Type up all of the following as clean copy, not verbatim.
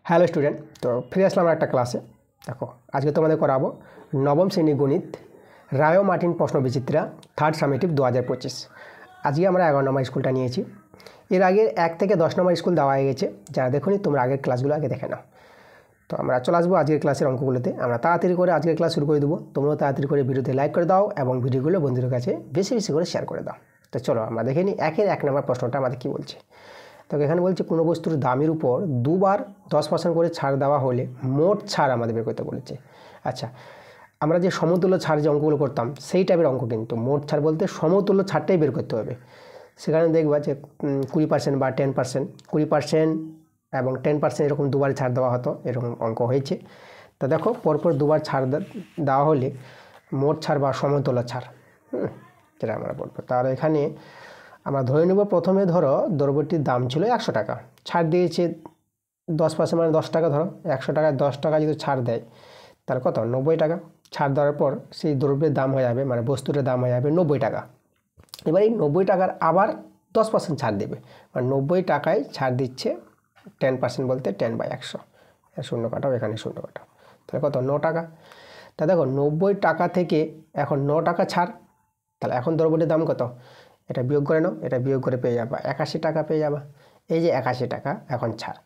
Hello student, তো ফিরে আসলাম একটা ক্লাসে। দেখো আজকে তোমাদের করাবো নবম শ্রেণী গণিত রায় মার্টিন প্রশ্ন বিচিত্রা থার্ড সামেটিভ 2025। আজকে আমরা 11 নম্বর স্কুলটা নিয়েছি। এর আগে 1 থেকে 10 নম্বর স্কুল দেওয়া হয়ে গেছে, যারা দেখোনি তোমরা আগের ক্লাসগুলো আগে দেখে নাও। তো আমরা চলে আসবো আজকের ক্লাসের অঙ্কগুলোতে। আমরা তাড়াতাড়ি করে আজকের ক্লাস শুরু করে দেবো। তোমরাও তাড়াতাড়ি করে ভিডিওতে লাইক করে দাও এবং ভিডিওগুলো বন্ধুদের কাছে বেশি বেশি করে শেয়ার করে দাও। তো চলো আমরা দেখে নিই 1 নম্বর প্রশ্নটা আমাদের কী বলছে। তো এখানে বলছে কোনো বস্তুর দামের উপর দুবার 10% করে ছাড় দেওয়া হলে মোট ছাড় আমাদের বের করতে বলেছে। আচ্ছা, আমরা যে সমতুল্য ছাড় যে অঙ্কগুলো করতাম সেই টাইপের অঙ্ক, কিন্তু মোট ছাড় বলতে সমতুল্য ছাড়টাই বের করতে হবে। সেখানে দেখবা যে 20% বা 10%, 20% এবং 10% এরকম দুবার ছাড় দেওয়া হতো, এরকম অঙ্ক হয়েছে। তো দেখো পরপর দুবার ছাড় দেওয়া হলে মোট ছাড় বা সমতুল্য ছাড় যেটা আমরা বলবো। তাহলে এখানে আমরা ধরে নেব, প্রথমে ধরো দ্রব্যটির দাম ছিল 100 টাকা, ছাড় দিয়েছে 10% মানে 10 টাকা। ধরো 100 টাকায় 10 টাকা যদি ছাড় দেয় তাহলে কত, 90 টাকা। ছাড় দেওয়ার পর সেই দ্রব্যের দাম হয়ে যাবে, মানে বস্তুটার দাম হয়ে যাবে 90 টাকা। এবার এই 90 টাকার আবার 10% ছাড় দেবে, মানে 90 টাকায় ছাড় দিচ্ছে 10% বলতে 10/100। শূন্য কাটাও, এখানে শূন্য কাটাও, তাহলে কত, 9 টাকা। তা দেখো 90 টাকা থেকে এখন 9 টাকা ছাড়, তাহলে এখন দ্রব্যটির দাম কত, এটা বিয়োগ করে নাও, এটা বিয়োগ করে পেয়ে যাবা 81 টাকা পেয়ে যাবা। এই যে 81 টাকা এখন ছাড়।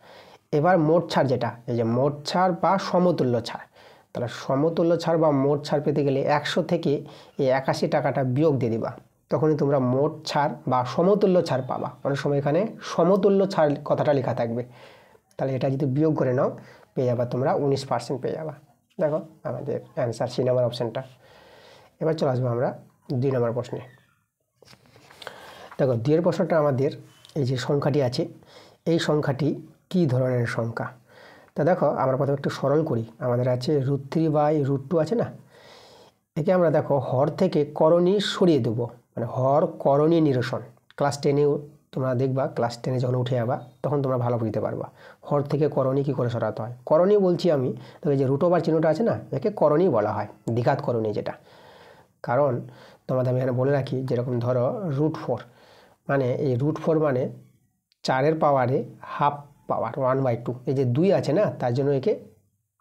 এবার মোট ছাড় যেটা, এই যে মোট ছাড় বা সমতুল্য ছাড়, তাহলে সমতুল্য ছাড় বা মোট ছাড় পেতে গেলে 100 থেকে এই 81 টাকাটা বিয়োগ দিয়ে দিবা, তখনই তোমরা মোট ছাড় বা সমতুল্য ছাড় পাবা। অনেক সময় এখানে সমতুল্য ছাড় কথাটা লেখা থাকবে, তাহলে এটা যদি বিয়োগ করে নাও পেয়ে যাবা তোমরা 19% পেয়ে যাবা। দেখো আমাদের অ্যান্সার সি নাম্বার অপশানটা। এবার চলে আসবো আমরা 2 নম্বর প্রশ্নে। দেখো 2 প্রশ্নটা আমাদের এই যে সংখ্যাটি আছে, এই সংখ্যাটি কী ধরনের সংখ্যা। তা দেখো আমরা প্রথমে একটু সরল করি। আমাদের আছে √3/√2 আছে না, একে আমরা দেখো হর থেকে করণী সরিয়ে দেবো, মানে হর করণী নিরসন। ক্লাস 10এও তোমরা দেখবা, ক্লাস 10এ যখন উঠে যাবা তখন তোমরা ভালো বুঝতে পারবা হর থেকে করণী কী করে সরাতে হয়। করণী বলছি আমি, তবে যে √/, চিহ্নটা আছে না, একে করণী বলা হয়, দ্বিঘাত করণী যেটা। কারণ তোমাদের আমি এখানে বলে রাখি, যেরকম ধরো √4, মানে এই √4 মানে 4-এর পাওয়ারে হাফ পাওয়ার 1/2, এই যে 2 আছে না, তার জন্য একে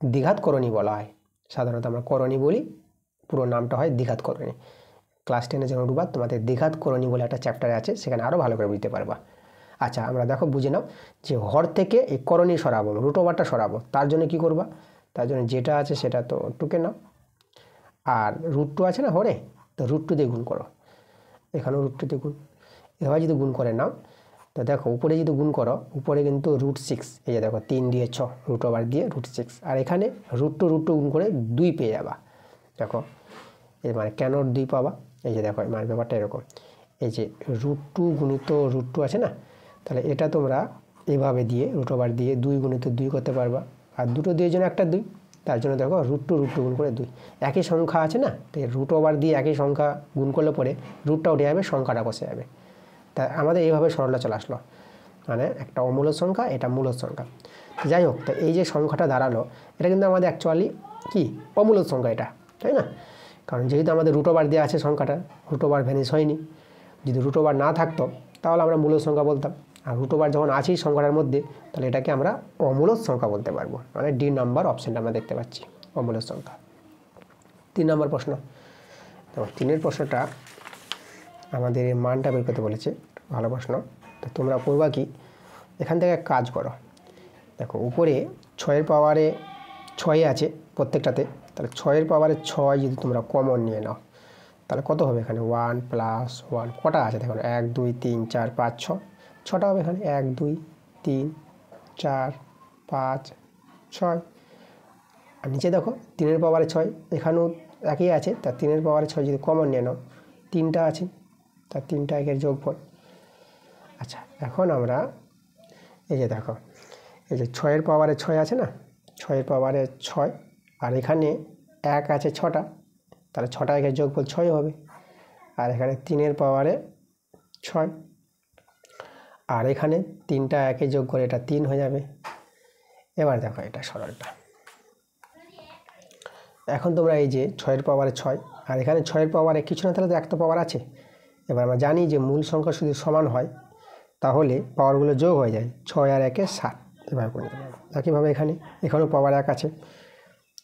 দ্বিঘাত করণী বলা হয়। সাধারণত আমরা করণী বলি, পুরো নামটা হয় দ্বিঘাত করণী। ক্লাস 10-এ যখন উঠবা তোমাদের দ্বিঘাত করণী বলে একটা চ্যাপ্টারে আছে, সেখানে আরও ভালো করে বুঝতে পারবা। আচ্ছা, আমরা দেখো বুঝে নাও যে হর থেকে এই করণী সরাবো, √/টা সরাবো, তার জন্য কি করবা, তার জন্য যেটা আছে সেটা তো টুকে নাও, আর √2 আছে না হরে, তো √2 দিয়ে গুণ করো, এখানেও √2 দিয়ে গুণ। এভাবে যদি গুণ করে নাও, তো দেখো উপরে যদি গুণ করো, উপরে কিন্তু √6, এই যে দেখো 3 দিয়ে 6, √/, দিয়ে √6, আর এখানে √2 গুণ করে 2 পেয়ে যাবা। দেখো এই মানে কেন 2 পাবা, এই যে দেখো মানে ব্যাপারটা এরকম, এই যে √2 গুণিত √2 আছে না, তাহলে এটা তোমরা এভাবে দিয়ে √/, দিয়ে 2 গুণিত 2 করতে পারবা, আর দুটো দিয়ে জন্য একটা 2, তার জন্য দেখো √2 গুণ করে 2। একই সংখ্যা আছে না, তো √/, দিয়ে একই সংখ্যা গুণ করলে পরে রুটটা উঠে যাবে, সংখ্যাটা বসে যাবে। তা আমাদের এইভাবে সরলটা চলে আসলো, মানে একটা অমূলদ সংখ্যা, এটা মূলদ সংখ্যা। যাই হোক, তো এই যে সংখ্যাটা দাঁড়ালো, এটা কিন্তু আমাদের অ্যাকচুয়ালি কি অমূলদ সংখ্যা এটা, তাই না? কারণ যেহেতু আমাদের √/, দেওয়া আছে, সংখ্যাটা √/, ভ্যানিশ হয়নি। যদি √/, না থাকতো তাহলে আমরা মূলদ সংখ্যা বলতাম, আর √/, যখন আছেই সংখ্যাটার মধ্যে, তাহলে এটাকে আমরা অমূলদ সংখ্যা বলতে পারবো। মানে ডি নাম্বার অপশানটা আমরা দেখতে পাচ্ছি, অমূলদ সংখ্যা। 3 নম্বর প্রশ্ন। তো 3-এর প্রশ্নটা আমাদের এই মানটা বের করতে বলেছে, ভালো প্রশ্ন। তো তোমরা করবা কি, এখান থেকে কাজ করো। দেখো উপরে 6-এর পাওয়ারে 6 আছে প্রত্যেকটাতে, তাহলে 6-এর পাওয়ারে 6 যদি তোমরা কমন নিয়ে নাও, তাহলে কত হবে এখানে 1 + 1, কটা আছে দেখো, 1 2 3 4 5 6, 6টা হবে এখানে, 1 2 3 4 5 6। আর নিচে দেখো 3-এর পাওয়ারে 6, এখানেও একই আছে, তার 3-এর পাওয়ারে 6 যদি কমন নিয়ে নাও, 3টা আছে, তার 3টা একের যোগফল। আচ্ছা, এখন আমরা এই যে দেখো, এই যে 6-এর পাওয়ারে 6 আছে না, 6-এর পাওয়ারে 6, আর এখানে 1 আছে 6টা, তাহলে 6টা একের যোগফল 6 হবে। আর এখানে 3-এর পাওয়ারে 6, আর এখানে 3টা একে যোগ করে এটা 3 হয়ে যাবে। এবার দেখো এটা সরলটা, এখন তোমরা এই যে 6-এর পাওয়ারে 6, আর এখানে 6-এর পাওয়ারে কিছু না, তাহলে তো একটা পাওয়ার আছে। এবার আমরা জানি যে মূল সংখ্যা যদি সমান হয় তাহলে পাওয়ারগুলো যোগ হয়ে যায়, 6 আর 1 7, এভাবে করে নিতে পারবো। একইভাবে এখানেও পাওয়ার 1 আছে,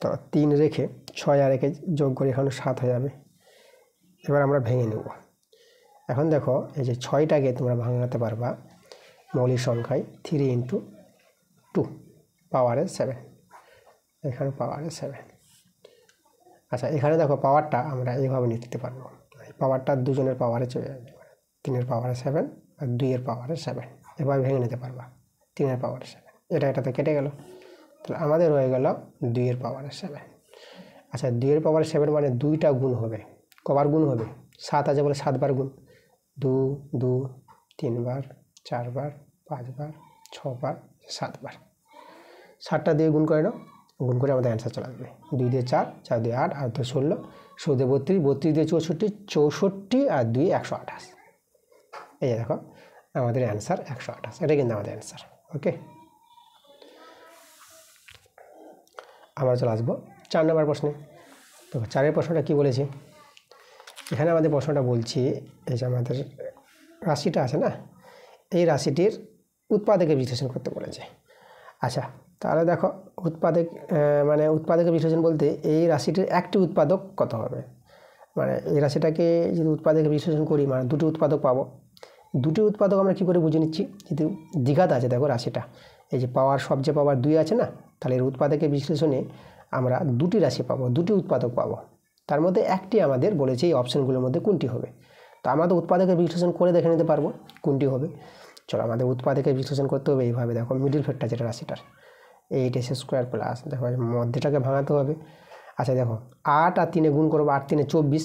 তো 3 রেখে 6 আর 1 যোগ করে এখানে 7 হয়ে যাবে। এবার আমরা ভেঙে নেব। এখন দেখো এই যে 6টাকে তোমরা ভাঙাতে পারবা মৌলিক সংখ্যায় 3 × 2 পাওয়ারে 7, এখানে পাওয়ারে 7। আচ্ছা, এখানে দেখো পাওয়ারটা আমরা এইভাবে নিতে পারবো, পাওয়ারটা দুজনের পাওয়ারে চলে যাবে, 3 পাওয়ারে 7 আর 2 পাওয়ারে 7, এভাবে ভেঙে নিতে পারবা 3 পাওয়ারে 7। এটাতে কেটে গেল, তাহলে আমাদের হয়ে গেল 2 পাওয়ারে 7। আচ্ছা, 2 পাওয়ারে 7 মানে 2টা গুণ হবে, কবার গুণ হবে? 7 আছে বলে 7 বার গুণ, 2 2 3 বার, 4 বার, 5 বার, 6 বার, 7 বার। 7টা দিয়ে গুণ করে নাও, গুণ করে আমাদের অ্যান্সার চলে আসবে। 2 দিয়ে 4, 4 দিয়ে 8, 8 দিয়ে 16, 16 দিয়ে 32, 32 দিয়ে 64, 64 আর 2 128। এই যে দেখো আমাদের অ্যান্সার 128, এটা কিন্তু আমাদের অ্যান্সার। ওকে, আমরা চলে আসবো 4 নম্বর প্রশ্নে। তো 4 প্রশ্নটা কি বলেছে? এখানে আমাদের প্রশ্নটা বলছি, এই যে আমাদের রাশিটা আছে না, এই রাশিটির উৎপাদকের বিশ্লেষণ করতে বলেছে। আচ্ছা, তাহলে দেখো উৎপাদকের বিশ্লেষণ বলতে এই রাশিটির একটি উৎপাদক কত হবে, মানে এই রাশিটাকে যদি উৎপাদকের বিশ্লেষণ করি মানে দুটি উৎপাদক পাবো। দুটি উৎপাদক আমরা কী করে বুঝে নিচ্ছি? যদি দ্বিঘাত আছে, দেখো রাশিটা এই যে সবচেয়ে পাওয়ার 2 আছে না, তাহলে এর উৎপাদকের বিশ্লেষণে আমরা দুটি রাশি পাবো, দুটি উৎপাদক পাবো। তার মধ্যে একটি আমাদের বলেছে এই অপশানগুলোর মধ্যে কোনটি হবে। তো আমাদের উৎপাদকের বিশ্লেষণ করে দেখে নিতে পারবো কোনটি হবে। চলো, আমাদের উৎপাদকের বিশ্লেষণ করতে হবে এইভাবে। দেখো মিডিল ফ্যাক্টর যেটা রাশিটার 8s² প্লাস, দেখো মধ্যটাকে ভাঙাতে হবে। আচ্ছা দেখো 8 আর 3 গুণ করবো, 8 3 24,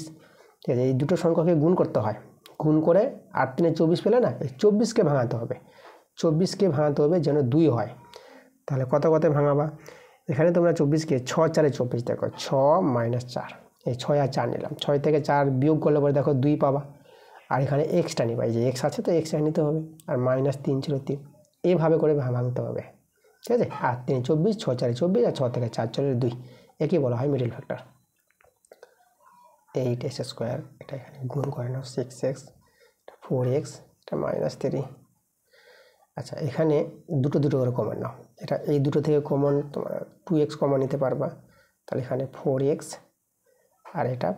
ঠিক আছে? এই দুটো সংখ্যাকে গুণ করতে হয়, গুণ করে 8 3 24 পেলে না, এই 24কে ভাঙাতে হবে, 24কে ভাঙাতে হবে যেন 2 হয়। তাহলে কত ভাঙাবা? এখানে তোমরা 24কে 6 4 24, দেখো 6 - 4, এই 6 আর 4 নিলাম, 6 থেকে 4 বিয়োগ করলে পরে দেখো 2 পাবা। আর এখানে এক্সটা নিবা, এই যে এক্স আছে তো এক্সটা নিতে হবে, আর -3 ছিল 3, এইভাবে করে ভাঙতে হবে, ঠিক আছে? আর 3 24, 6 4 24, আর 6 থেকে 4 চলে 2, একে বলা হয় মিডল ফ্যাক্টর। 8s², এটা এখানে গুণ করে নাও, 6x, 4x, এটা -3। আচ্ছা, এখানে দুটো করে কমন নাও, এটা এই দুটো থেকে কমন তোমরা 2x কমন নিতে পারবা, তাহলে এখানে 4x, আর এটা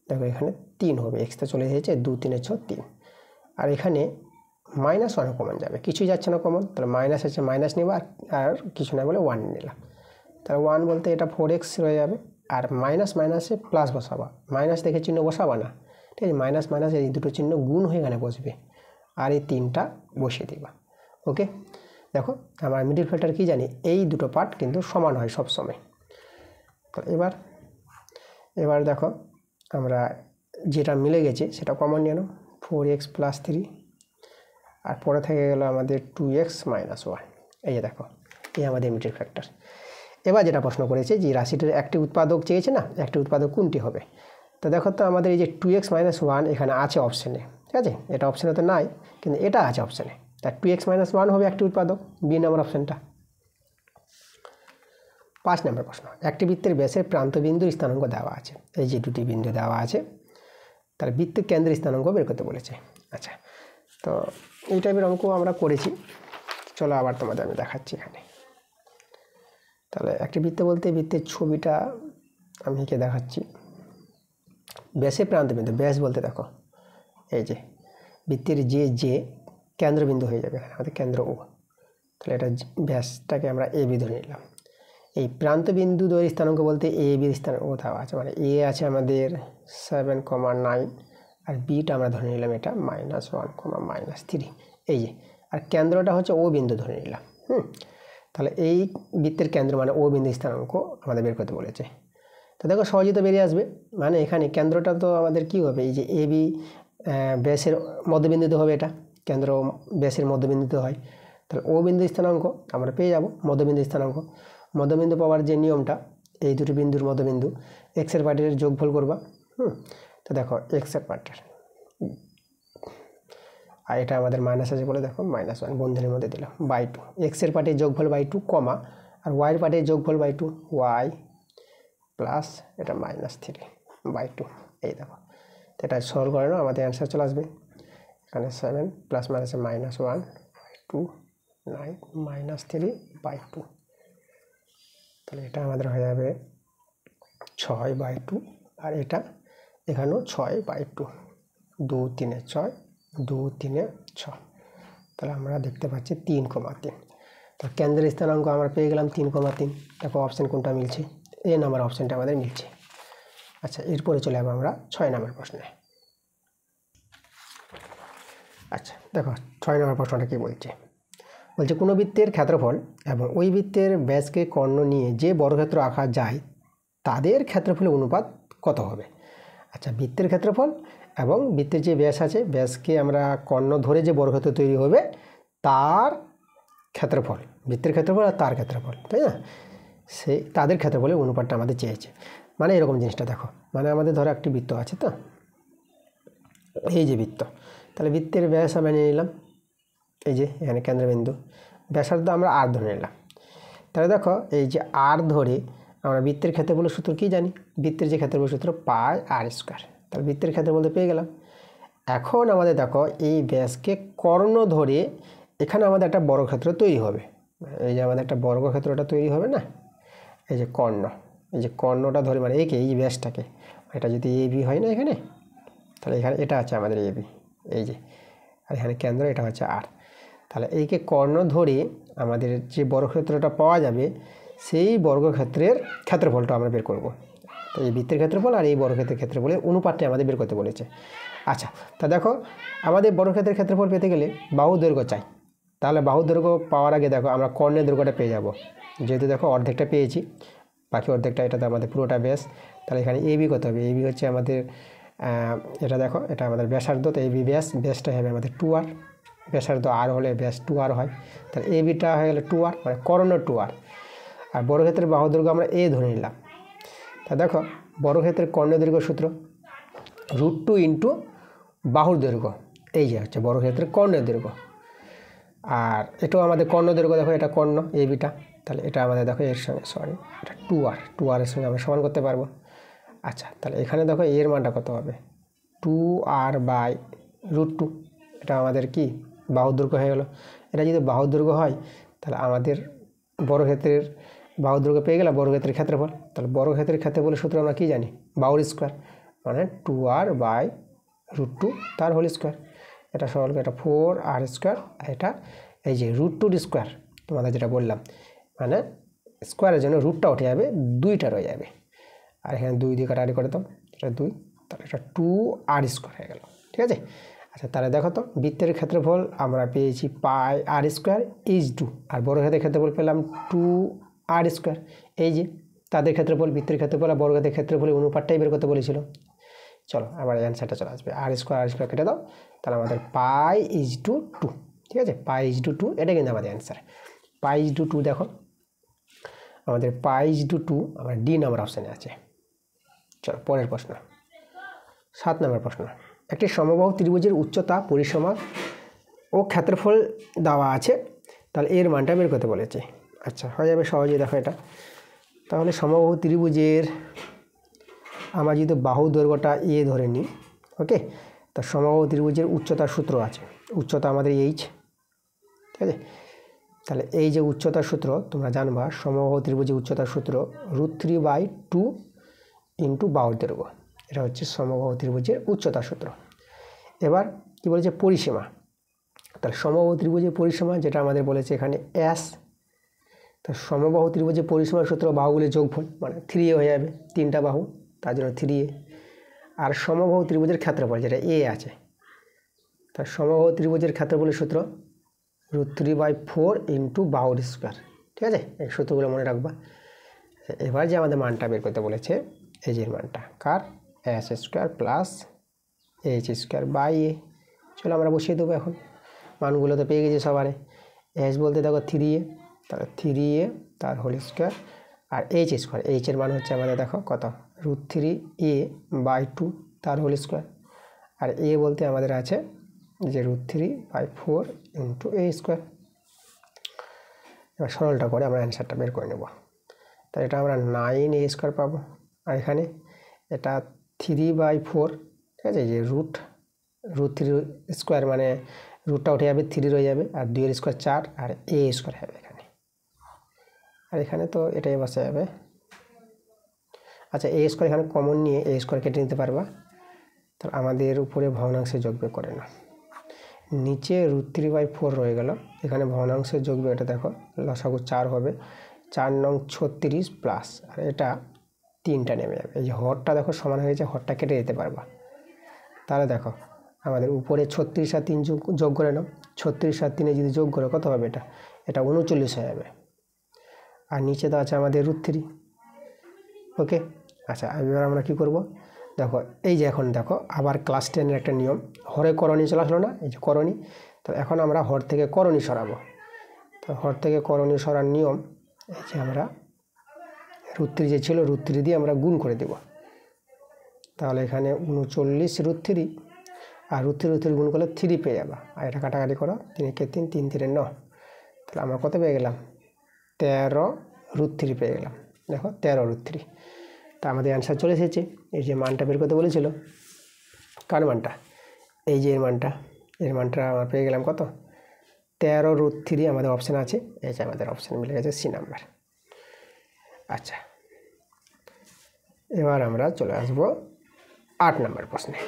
দেখো এখানে 3 হবে, এক্সটা চলে এসেছে, 2 3 6 3, আর এখানে -1 কমন যাবে, কিছুই যাচ্ছে না কমন, তাহলে মাইনাস আছে মাইনাস নিবা, আর কিছু না বলে 1 নিলাম, তাহলে 1 বলতে এটা 4x রয়ে যাবে। আর মাইনাসে প্লাস বসাবা, মাইনাস দেখে চিহ্ন বসাবা না, ঠিক আছে? মাইনাস এই দুটো চিহ্ন গুণ হয়ে এখানে বসবে, আর এই 3টা বসিয়ে দিবা। ওকে, দেখো আমার মিডল ফ্যাক্টর কি জানি, এই দুটো পার্ট কিন্তু সমান হয় সব সময়। তো এবার দেখো আমরা যেটা মিলে গেছে সেটা কমন নিয়ে নাও, 4x + 3, আর পরে থেকে গেল আমাদের 2x - 1। এই যে দেখো, এই আমাদের মিডল ফ্যাক্টর। এবার যেটা প্রশ্ন করেছে যে রাশিটির একটি উৎপাদক চেয়েছে না, একটি উৎপাদক কোনটি হবে। তো দেখো তো আমাদের এই যে 2x - 1 এখানে আছে অপশানে, ঠিক আছে? এটা অপশানে তো নাই, কিন্তু এটা আছে অপশানে, তাই 2x - 1 হবে একটি উৎপাদক, বি নম্বর অপশানটা। 5 নম্বর প্রশ্ন, একটি বৃত্তের ব্যাসের প্রান্তবিন্দুর স্থানাঙ্ক দেওয়া আছে, এই যে দুটি বিন্দু দেওয়া আছে, তার বৃত্তের কেন্দ্রের স্থানাঙ্ক বের করতে বলেছে। আচ্ছা, তো এই টাইপের অঙ্ক আমরা করেছি, চলো আবার তোমাদের আমি দেখাচ্ছি এখানে। তাহলে একটি বৃত্ত বলতে বৃত্তের ছবিটা আমি এঁকে দেখাচ্ছি। ব্যাসের প্রান্তবিন্দু, ব্যাস বলতে দেখো এই যে বৃত্তের যে কেন্দ্রবিন্দু হয়ে যাবে, আমাদের কেন্দ্র ও, তাহলে এটা ব্যাসটাকে আমরা এ বি ধরে নিলাম। এই প্রান্তবিন্দু দ্বয়ের স্থানাঙ্ক বলতে এ বির স্থানাঙ্ক দেওয়া আছে, মানে এ আছে আমাদের 7,9, আর বিটা আমরা ধরে নিলাম এটা -1, -3, এই যে, আর কেন্দ্রটা হচ্ছে ও বিন্দু ধরে নিলাম। তাহলে এই বৃত্তের কেন্দ্র মানে ও বিন্দু স্থানাঙ্ক আমাদের বের করতে বলেছে। তো দেখো সহজে তো বেরিয়ে আসবে, মানে এখানে কেন্দ্রটা তো আমাদের কি হবে, এই যে এ বি ব্যাসের মধ্যবিন্দুতে হবে, এটা কেন্দ্র ব্যাসের মধ্যবিন্দুতে হয়, তাহলে ও বিন্দু স্থানাঙ্ক আমরা পেয়ে যাব মধ্যবিন্দু স্থানাঙ্ক। মধ্যবিন্দু পাওয়ার যে নিয়মটা, এই দুটি বিন্দুর মধ্যবিন্দু এক্সের পার্টের যোগফল করবা। তো দেখো এক্সের পার্টের, আর এটা আমাদের মাইনাস আছে বলে দেখো -1 বন্ধনীর মধ্যে দিলাম, /2, এক্সের পার্টের যোগফল /2, কমা, আর ওয়াইয়ের পার্টের যোগফল /2, ওয়াই প্লাস এটা -3/2, এই দেখো। তো এটা সলভ করে নাও, আমাদের অ্যান্সার চলে আসবে এখানে 7 ± -1/2 9 -3/2, তাহলে এটা আমাদের হয়ে যাবে 6/2, আর এটা এখানেও 6/2, 2 3 6, 2 3 6, তাহলে আমরা দেখতে পাচ্ছি 3,3। তো কেন্দ্রের স্থানাঙ্ক আমরা পেয়ে গেলাম 3,3। দেখো অপশান কোনটা মিলছে, এ নাম্বার অপশানটা আমাদের মিলছে। আচ্ছা, এরপরে চলে যাবো আমরা 6 নম্বর প্রশ্নে। আচ্ছা দেখো 6 নম্বর প্রশ্নটা কী বলছে, কোনো বৃত্তের ক্ষেত্রফল এবং ওই বৃত্তের ব্যাসকে কর্ণ নিয়ে যে বর্গক্ষেত্র আঁকা যায় তাদের ক্ষেত্রফলের অনুপাত কত হবে। আচ্ছা, বৃত্তের ক্ষেত্রফল এবং বৃত্তের যে ব্যাস আছে, ব্যাসকে আমরা কর্ণ ধরে যে বর্গক্ষেত্র তৈরি হবে তার ক্ষেত্রফল, বৃত্তের ক্ষেত্রফল আর তার ক্ষেত্রফল, তাই না, সেই তাদের ক্ষেত্রফলের অনুপাতটা আমাদের চেয়েছে। মানে এরকম জিনিসটা দেখো, মানে আমাদের ধরো একটি বৃত্ত আছে, তো এই যে বৃত্ত, তাহলে বৃত্তের ব্যাস আমরা নিয়ে নিলাম, এই যে এখানে কেন্দ্রবিন্দু, ব্যাসার্ধ আমরা আর ধরে নিলাম। তাহলে দেখো এই যে আর ধরে আমরা বৃত্তের ক্ষেত্রফলের সূত্র কী জানি, বৃত্তের যে ক্ষেত্রফলের সূত্র πr², তাহলে বৃত্তের ক্ষেত্র বলতে পেয়ে গেলাম। এখন আমাদের দেখো এই ব্যাসকে কর্ণ ধরে এখানে আমাদের একটা বর্গক্ষেত্র তৈরি হবে, এই যে আমাদের একটা বর্গক্ষেত্রটা তৈরি হবে না, এই যে কর্ণ, এই যে কর্ণটা ধরে মানে এই যে ব্যাসটাকে, এটা যদি এবি হয় না এখানে, তাহলে এখানে এটা আছে আমাদের এবি, এই যে, আর এখানে কেন্দ্র এটা হচ্ছে আর, তাহলে এইকে কর্ণ ধরে আমাদের যে বর্গক্ষেত্রটা পাওয়া যাবে সেই বর্গক্ষেত্রের ক্ষেত্রফলটা আমরা বের করব। তো এই বৃত্তের ক্ষেত্রফল আর এই বর্গক্ষেত্রের ক্ষেত্রফলের অনুপাতটা আমাদের বের করতে বলেছে। আচ্ছা, তা দেখো আমাদের বর্গক্ষেত্রের ক্ষেত্রফল পেতে গেলে বাহু দৈর্ঘ্য চাই, তাহলে বাহু দৈর্ঘ্য পাওয়ার আগে দেখো আমরা কর্ণের দৈর্ঘ্যটা পেয়ে যাব, যেহেতু দেখো অর্ধেকটা পেয়েছি, বাকি অর্ধেকটা এটা তো আমাদের পুরোটা ব্যাস, তাহলে এখানে এবি কত হবে, এবি হচ্ছে আমাদের এটা দেখো এটা আমাদের ব্যাসার্ধ, তো এবি ব্যাসটা হবে আমাদের 2r, ব্যাসার্ধ আর হলে ব্যাস 2r হয়, তাহলে এবিটা হয়ে গেলে 2r, মানে কর্ণ 2r, আর বর্গক্ষেত্রের বাহু দৈর্ঘ্য আমরা এ ধরে নিলাম। তা দেখো বর্গক্ষেত্রের কর্ণ দৈর্ঘ্য সূত্র √2 × বাহুর দৈর্ঘ্য, এই যে হচ্ছে বর্গক্ষেত্রের কর্ণের দৈর্ঘ্য, আর এটাও আমাদের কর্ণ দৈর্ঘ্য, দেখো এটা কর্ণ এবিটা, তাহলে এটা আমাদের দেখো এর সঙ্গে এটা 2r এর সঙ্গে আমরা সমান করতে পারবো। আচ্ছা, তাহলে এখানে দেখো এর মানটা কত হবে, 2r/√2, এটা আমাদের কি বাহুর দৈর্ঘ্য হয়ে গেল। এটা যদি বাহুর দৈর্ঘ্য হয় তাহলে আমাদের বর্গক্ষেত্রের বাহুর দৈর্ঘ্য পেয়ে গেলাম, বর্গক্ষেত্রের ক্ষেত্রফল, তাহলে বর্গক্ষেত্রের ক্ষেত্রফলের সূত্র আমরা কি জানি, বাহুর স্কোয়ার, মানে 2r/√2 তার হোল স্কোয়ার, এটা সরল, এটা 4r², আর এটা এই যে √2 স্কোয়ার তোমাদের যেটা বললাম, মানে স্কোয়ারের জন্য রুটটা উঠে যাবে, 2টা রয়ে যাবে, আর এখানে 2 দিয়ে কাটাকাটি করে দাও, এটা 2, তাহলে এটা 2r² হয়ে গেল, ঠিক আছে। আচ্ছা, তাহলে দেখো তো বৃত্তের ক্ষেত্রফল আমরা পেয়েছি πr², আর বর্গক্ষেত্রের ক্ষেত্রফল পেলাম 2r², এই যে তাদের ক্ষেত্রফল, বৃত্তের ক্ষেত্রফল আর বর্গক্ষেত্রের ক্ষেত্রফলের অনুপাতটাই বের করতে বলেছিল। চলো আবার অ্যান্সারটা চলে আসবে, r² কেটে দাও, তাহলে আমাদের π/2, ঠিক আছে, π/2, এটা কিন্তু আমাদের অ্যান্সার। π/2 দেখো আমাদের π/2 আমার ডি নাম্বার অপশানে আছে। চলো পরের প্রশ্ন, 7 নম্বর প্রশ্ন, একটি সমবাহু ত্রিভুজের উচ্চতা, পরিসীমা ও ক্ষেত্রফল দেওয়া আছে, তাহলে এর মানটা বের করতে বলেছে। আচ্ছা, হয়ে যাবে সহজেই, দেখো এটা তাহলে সমবাহু ত্রিভুজের আমরা যদি বাহু দৈর্ঘ্যটা এ ধরে নিই, ওকে, তা সমবাহু ত্রিভুজের উচ্চতার সূত্র আছে, উচ্চতা আমাদের h, ঠিক আছে, তাহলে এই যে উচ্চতার সূত্র তোমরা জানবা, সমবাহু ত্রিভুজের উচ্চতার সূত্র √3/2 × বাহুর দৈর্ঘ্য, এটা হচ্ছে সমবাহু ত্রিভুজের উচ্চতার সূত্র। এবার কি বলেছে, পরিসীমা, তাহলে সমবাহু ত্রিভুজের পরিসীমা যেটা আমাদের বলেছে এখানে s, তা সমবাহু ত্রিভুজের পরিসীমার সূত্র বাহুগুলির যোগফল, মানে 3a হয়ে যাবে, 3টা বাহু তার জন্য 3a, আর সমবাহু ত্রিভুজের ক্ষেত্রফল যেটা a আছে, তার সমবাহু ত্রিভুজের ক্ষেত্রফলের সূত্র √3/4 × বাহুর স্কোয়ার, ঠিক আছে, এই সূত্রগুলো মনে রাখবা। এবার যে আমাদের মানটা বের করতে বলেছে, এই যে মানটা কার, s² + h²/a, চলো আমরা বসিয়ে দেবো এখন, মানগুলো তো পেয়ে গেছি সবারে। s বলতে দেখো 3a, তাহলে 3a তার হোল স্কোয়ার, আর h², h এর মান হচ্ছে আমাদের দেখো কত, √3a/2 তার হোল স্কোয়ার, আর a বলতে আমাদের আছে যে √3/4 × a²। এবার সরলটা করে আমরা অ্যান্সারটা বের করে নেব, তাই এটা আমরা 9a² পাবো, আর এখানে এটা 3/4, ঠিক আছে, যে √3² মানে রুটটা উঠে যাবে, 3 রয়ে যাবে, আর 2 এর স্কোয়ার 4, আর a স্কোয়ার হবে এখানে। আর এখানে তো এটাই বসে যাবে। আচ্ছা, a স্কোয়ার এখানে কমন নিয়ে a স্কোয়ার কেটে নিতে পারবা। তো আমাদের উপরে ভগ্নাংশে যোগবিয়োগ করে না, নিচে √3/4 রয়ে গেল, এখানে ভগ্নাংশের যোগবিয়োগ, এটা দেখো লসাগু 4 হবে, 4 নং 36 প্লাস, আর এটা 3টা নেমে যাবে। এই যে হরটা দেখো সমান হয়ে গেছে, হরটা কেটে দিতে পারবা। তাহলে দেখো আমাদের উপরে 36 আর 3 যোগ করে নাও, 36 আর 3 যদি যোগ করে কত হবে, এটা 39 হয়ে যাবে। আর নিচে তো আছে আমাদের √3। ওকে, আচ্ছা এবার আমরা কি করব, দেখো এই যে এখন দেখো আবার ক্লাস 10-এর একটা নিয়ম, হরে করণী চলে আসলো না, এই যে করণী। তো এখন আমরা হর থেকে করণী সরাবো। তো হর থেকে করণী সরার নিয়ম, এই যে আমরা √3 যে ছিল, √3 দিয়ে আমরা গুণ করে দেব। তাহলে এখানে 39 √3, আর √3 গুণ করলে 3 পেয়ে যাবা। আর এটা কাটাকাটি করো, 3 × 3, 3 × 3 = 9। তাহলে আমরা কত পেয়ে গেলাম, 13 √3 পেয়ে গেলাম। দেখো 13 √3। তা আমাদের অ্যান্সার চলে এসেছে। এই যে মানটা বের করতে বলেছিল, কার মানটা, এই যে এর মানটা আমরা পেয়ে গেলাম কত, 13 √3 আমাদের অপশান আছে। এই যে আমাদের অপশান মিলে গেছে সি নাম্বার। আচ্ছা, এবার আমরা চলে আসবো 8 নম্বর প্রশ্নে।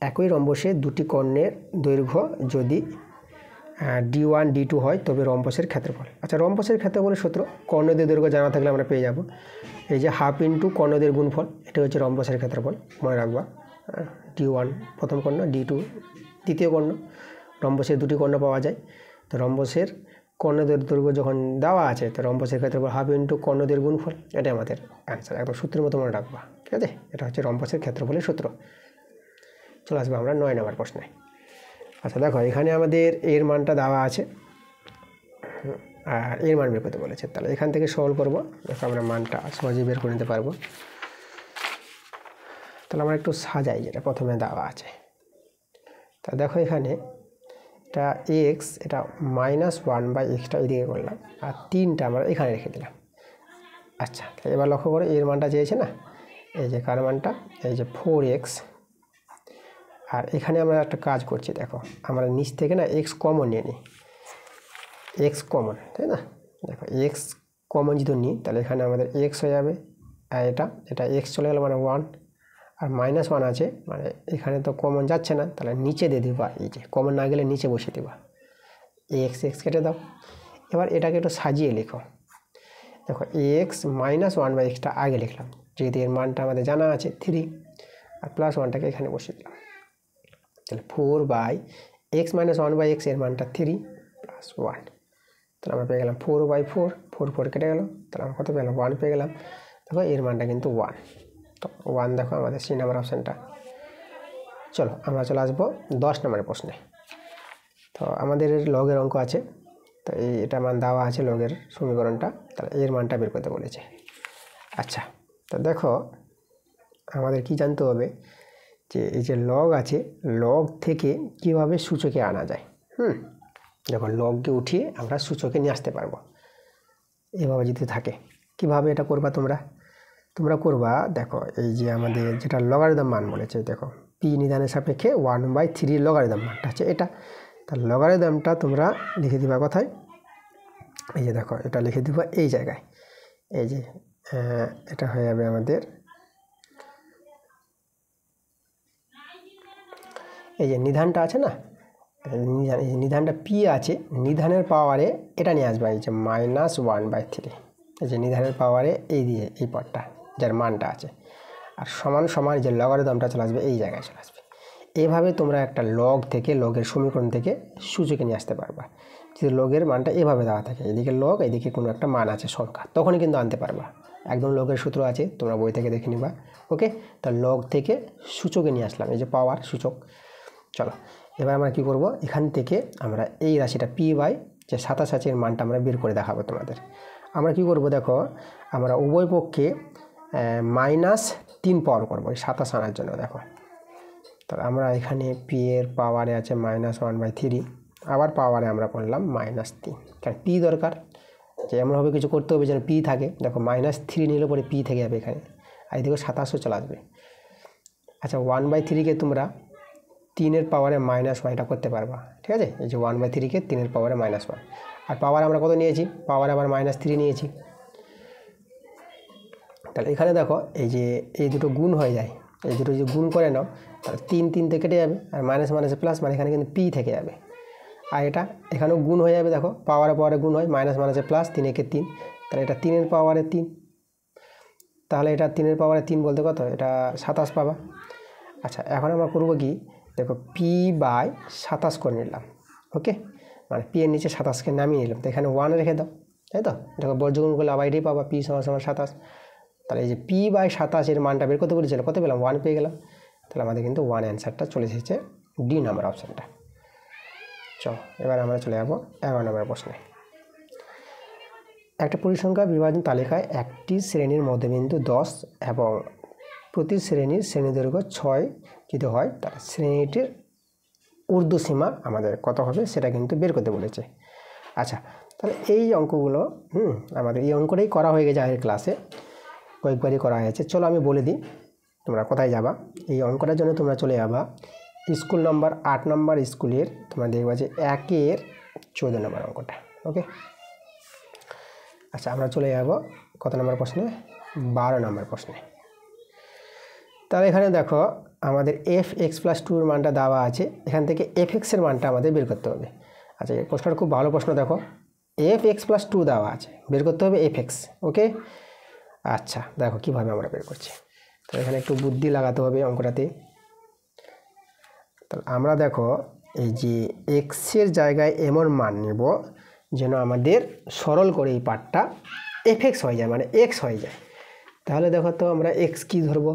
একই রম্বসে দুটি কর্ণের দৈর্ঘ্য যদি d1 d2 হয় তবে রম্বসের ক্ষেত্রফল। আচ্ছা, রম্বসের ক্ষেত্রফলের সূত্র, কর্ণদের দৈর্ঘ্য জানা থাকলে আমরা পেয়ে যাব। এই যে হাফ ইন্টু কর্ণদের গুণফল, এটা হচ্ছে রম্বসের ক্ষেত্রফল, মনে রাখবা। d1 প্রথম কর্ণ, d2 দ্বিতীয় কর্ণ, রম্বসের দুটি কর্ণ পাওয়া যায়। তো রম্বসের কর্ণদের দৈর্ঘ্য যখন দেওয়া আছে, তো রম্বসের ক্ষেত্রফল হাফ ইন্টু কর্ণদের গুণফল, এটাই আমাদের অ্যান্সার, একদম সূত্রের মতো মনে রাখবা। ঠিক আছে, এটা হচ্ছে রম্বসের ক্ষেত্রফলের সূত্র। চলে আসবো আমরা 9 নম্বর প্রশ্নে। আচ্ছা দেখো, এখানে আমাদের এর মানটা দেওয়া আছে, আর এর মান বের করতে বলেছে। তাহলে এখান থেকে সরল করব, দেখো আমরা মানটা সহজেই বের করে নিতে পারবো। তাহলে আমরা একটু সাজাই, যেটা প্রথমে দেওয়া আছে। তা দেখো এখানে এটা এক্স, এটা -1/xটা এদিকে করলাম, আর 3টা আমরা এখানে রেখে দিলাম। আচ্ছা, এবার লক্ষ্য করো এর মানটা চেয়েছে না, এই যে কার মানটা, এই যে 4x। আর এখানে আমরা একটা কাজ করছি, দেখো আমরা নিচ থেকে না এক্স কমন নিয়ে নিই, এক্স কমন, তাই না। দেখো এক্স কমন যদি নিই, তাহলে এখানে আমাদের এক্স হয়ে যাবে, আর এটা এক্স চলে গেল মানে 1, আর -1 আছে, মানে এখানে তো কমন যাচ্ছে না, তাহলে নিচে দিয়ে দিবা, এই যে কমন না গেলে নিচে বসিয়ে দেবা, এক্স কেটে দাও। এবার এটাকে একটু সাজিয়ে লেখো, দেখো এক্স -1/xটা আগে লিখলাম, যেহেতু এর মানটা আমাদের জানা আছে 3, আর +1টাকে এখানে বসিয়ে দিলাম। তাহলে 4/x -1/x এর মানটা 3 + 1, তাহলে আমরা পেয়ে গেলাম 4/4, 4 কেটে গেল, তাহলে আমরা কত পেলাম, 1 পেয়ে গেলাম। দেখো এর মানটা কিন্তু 1, তো 1 দেখো আমাদের সি নাম্বার অপশানটা। চলো আমরা চলে আসবো 10 নম্বরের প্রশ্নে। তো আমাদের লগের অঙ্ক আছে, তো এটা মান দেওয়া আছে লগের সমীকরণটা, তাহলে এর মানটা বের করতে বলেছে। আচ্ছা, তো দেখো আমাদের কি জানতে হবে, যে এই যে লগ আছে, লগ থেকে কিভাবে সূচকে আনা যায়। দেখো লগকে উঠিয়ে আমরা সূচকে নিয়ে আসতে পারবো, এভাবে যদি থাকে। কিভাবে এটা করবা তোমরা করবা, দেখো এই যে আমাদের যেটা লগারিদম মান বলেছে, দেখো পি নিধানের সাপেক্ষে 1/3 লগারিদম মানটা আছে এটা। তার লগারিদমটা তোমরা লিখে দিবা কোথায়, এই যে দেখো এটা লিখে দিবা এই জায়গায়, এই যে এটা হয়ে যাবে আমাদের, এই যে নিধানটা আছে না, নিধানটা পি আছে, নিধানের পাওয়ারে এটা নিয়ে আসবে, এই যে -1/3, এই যে নিধানের পাওয়ারে এই পদটা যার মানটা আছে, আর সমান যে লগারিদমটা চলে আসবে এই জায়গায় চলে আসবে। এভাবে তোমরা একটা লগ থেকে, লগের সমীকরণ থেকে সূচকে নিয়ে আসতে পারবা। যদি লগের মানটা এভাবে দেওয়া থাকে, এদিকে লগ, এদিকে কোনো একটা মান আছে সংখ্যা, তখনই কিন্তু আনতে পারবা। একদম লগের সূত্র আছে, তোমরা বই থেকে দেখে নিবা। ওকে, তা লগ থেকে সূচকে নিয়ে আসলাম, এই যে পাওয়ার সূচক। চলো এবার আমরা কি করব, এখান থেকে আমরা এই রাশিটা যে 27 আছে এর মানটা আমরা বের করে দেখাবো তোমাদের। আমরা কি করব, দেখো আমরা উভয় পক্ষে -3 পাওয়ার করবো এই 27 আনার জন্য। দেখো তাহলে আমরা এখানে পি এর পাওয়ারে আছে -1/3, আবার পাওয়ারে আমরা করলাম -3, কারণ পি দরকার, যে এমনভাবে কিছু করতে হবে যেন পি থাকে। দেখো -3 নিলে পরে পি থেকে যাবে এখানে, আর এদিকে 27 চলে আসবে। আচ্ছা 1/3কে তোমরা 3-এর পাওয়ারে -1 এটা করতে পারবা, ঠিক আছে। এই যে 1/3কে 3-এর পাওয়ারে -1, আর পাওয়ার আমরা কত নিয়েছি, পাওয়ার আবার -3 নিয়েছি। তাহলে এখানে দেখো এই যে এই দুটো গুণ হয়ে যায়, এই দুটো যদি গুণ করে নাও তাহলে 3 3 কেটে যাবে, আর মাইনাস মাইনাসে প্লাস, মানে এখানে কিন্তু পি থেকে যাবে। আর এটা এখানেও গুণ হয়ে যাবে, দেখো পাওয়ারে পাওয়ারে গুণ হয়, মাইনাস মাইনাসে প্লাস, 3 একে 3, তাহলে এটা 3-এর পাওয়ারে 3, তাহলে এটা 3-এর পাওয়ারে 3 বলতে কত, এটা 27 পাবা। আচ্ছা এখন আমরা করবো কি, দেখো p/27 করে নিলাম, ওকে, মানে p এর নিচে 27কে নামিয়ে নিলাম, তো এখানে 1 রেখে দাও, তাই তো। দেখো বর্গমূল করলে আবার এটাই পাবা, p = 27। তাহলে এই যে p/27 এর মানটা বের করতে বলেছিল, কত পেলাম, 1 পেয়ে গেলাম। তাহলে আমাদের কিন্তু 1 অ্যান্সারটা চলে এসেছে, ডি নাম্বার অপশানটা। চলো এবার আমরা চলে যাবো 11 নম্বর প্রশ্নে। একটা পরিসংখ্যা বিভাজন তালিকায় একটি শ্রেণীর মধ্যবিন্দু 10 এবং প্রতি শ্রেণীর শ্রেণীদৈর্ঘ্য 6 যদি হয়, তাহলে শ্রেণীটির ঊর্ধ্বসীমা আমাদের কত হবে সেটা কিন্তু বের করতে বলেছে। আচ্ছা তাহলে এই অঙ্কগুলো আমাদের এই অঙ্কটাই করা হয়ে গেছে আগের ক্লাসে, কয়েকবারই করা হয়েছে। চলো আমি বলে দিই তোমরা কোথায় যাবা। এই অঙ্কটার জন্য তোমরা চলে যাবা স্কুল নম্বর 8 নম্বর স্কুলের, তোমরা দেখবা যে 1-এর 14 নম্বর অঙ্কটা, ওকে। আচ্ছা আমরা চলে যাব কত নম্বর প্রশ্নে, 12 নম্বর প্রশ্নে। তাহলে এখানে দেখো আমাদের f(x+2) এর মানটা দেওয়া আছে, এখান থেকে f(x) এর মানটা আমাদের বের করতে হবে। আচ্ছা এই প্রশ্নটা খুব ভালো প্রশ্ন, দেখো f(x+2) দেওয়া আছে, বের করতে হবে f(x), ওকে। আচ্ছা দেখো কীভাবে আমরা বের করছি, তো এখানে একটু বুদ্ধি লাগাতে হবে অঙ্কটাতে। তাহলে আমরা দেখো এই যে এক্সের জায়গায় এমন মান নেব যেন আমাদের সরল করে এই পার্টটা f(x) হয়ে যায়, মানে x হয়ে যায়। তাহলে দেখো তো আমরা x কি ধরবো,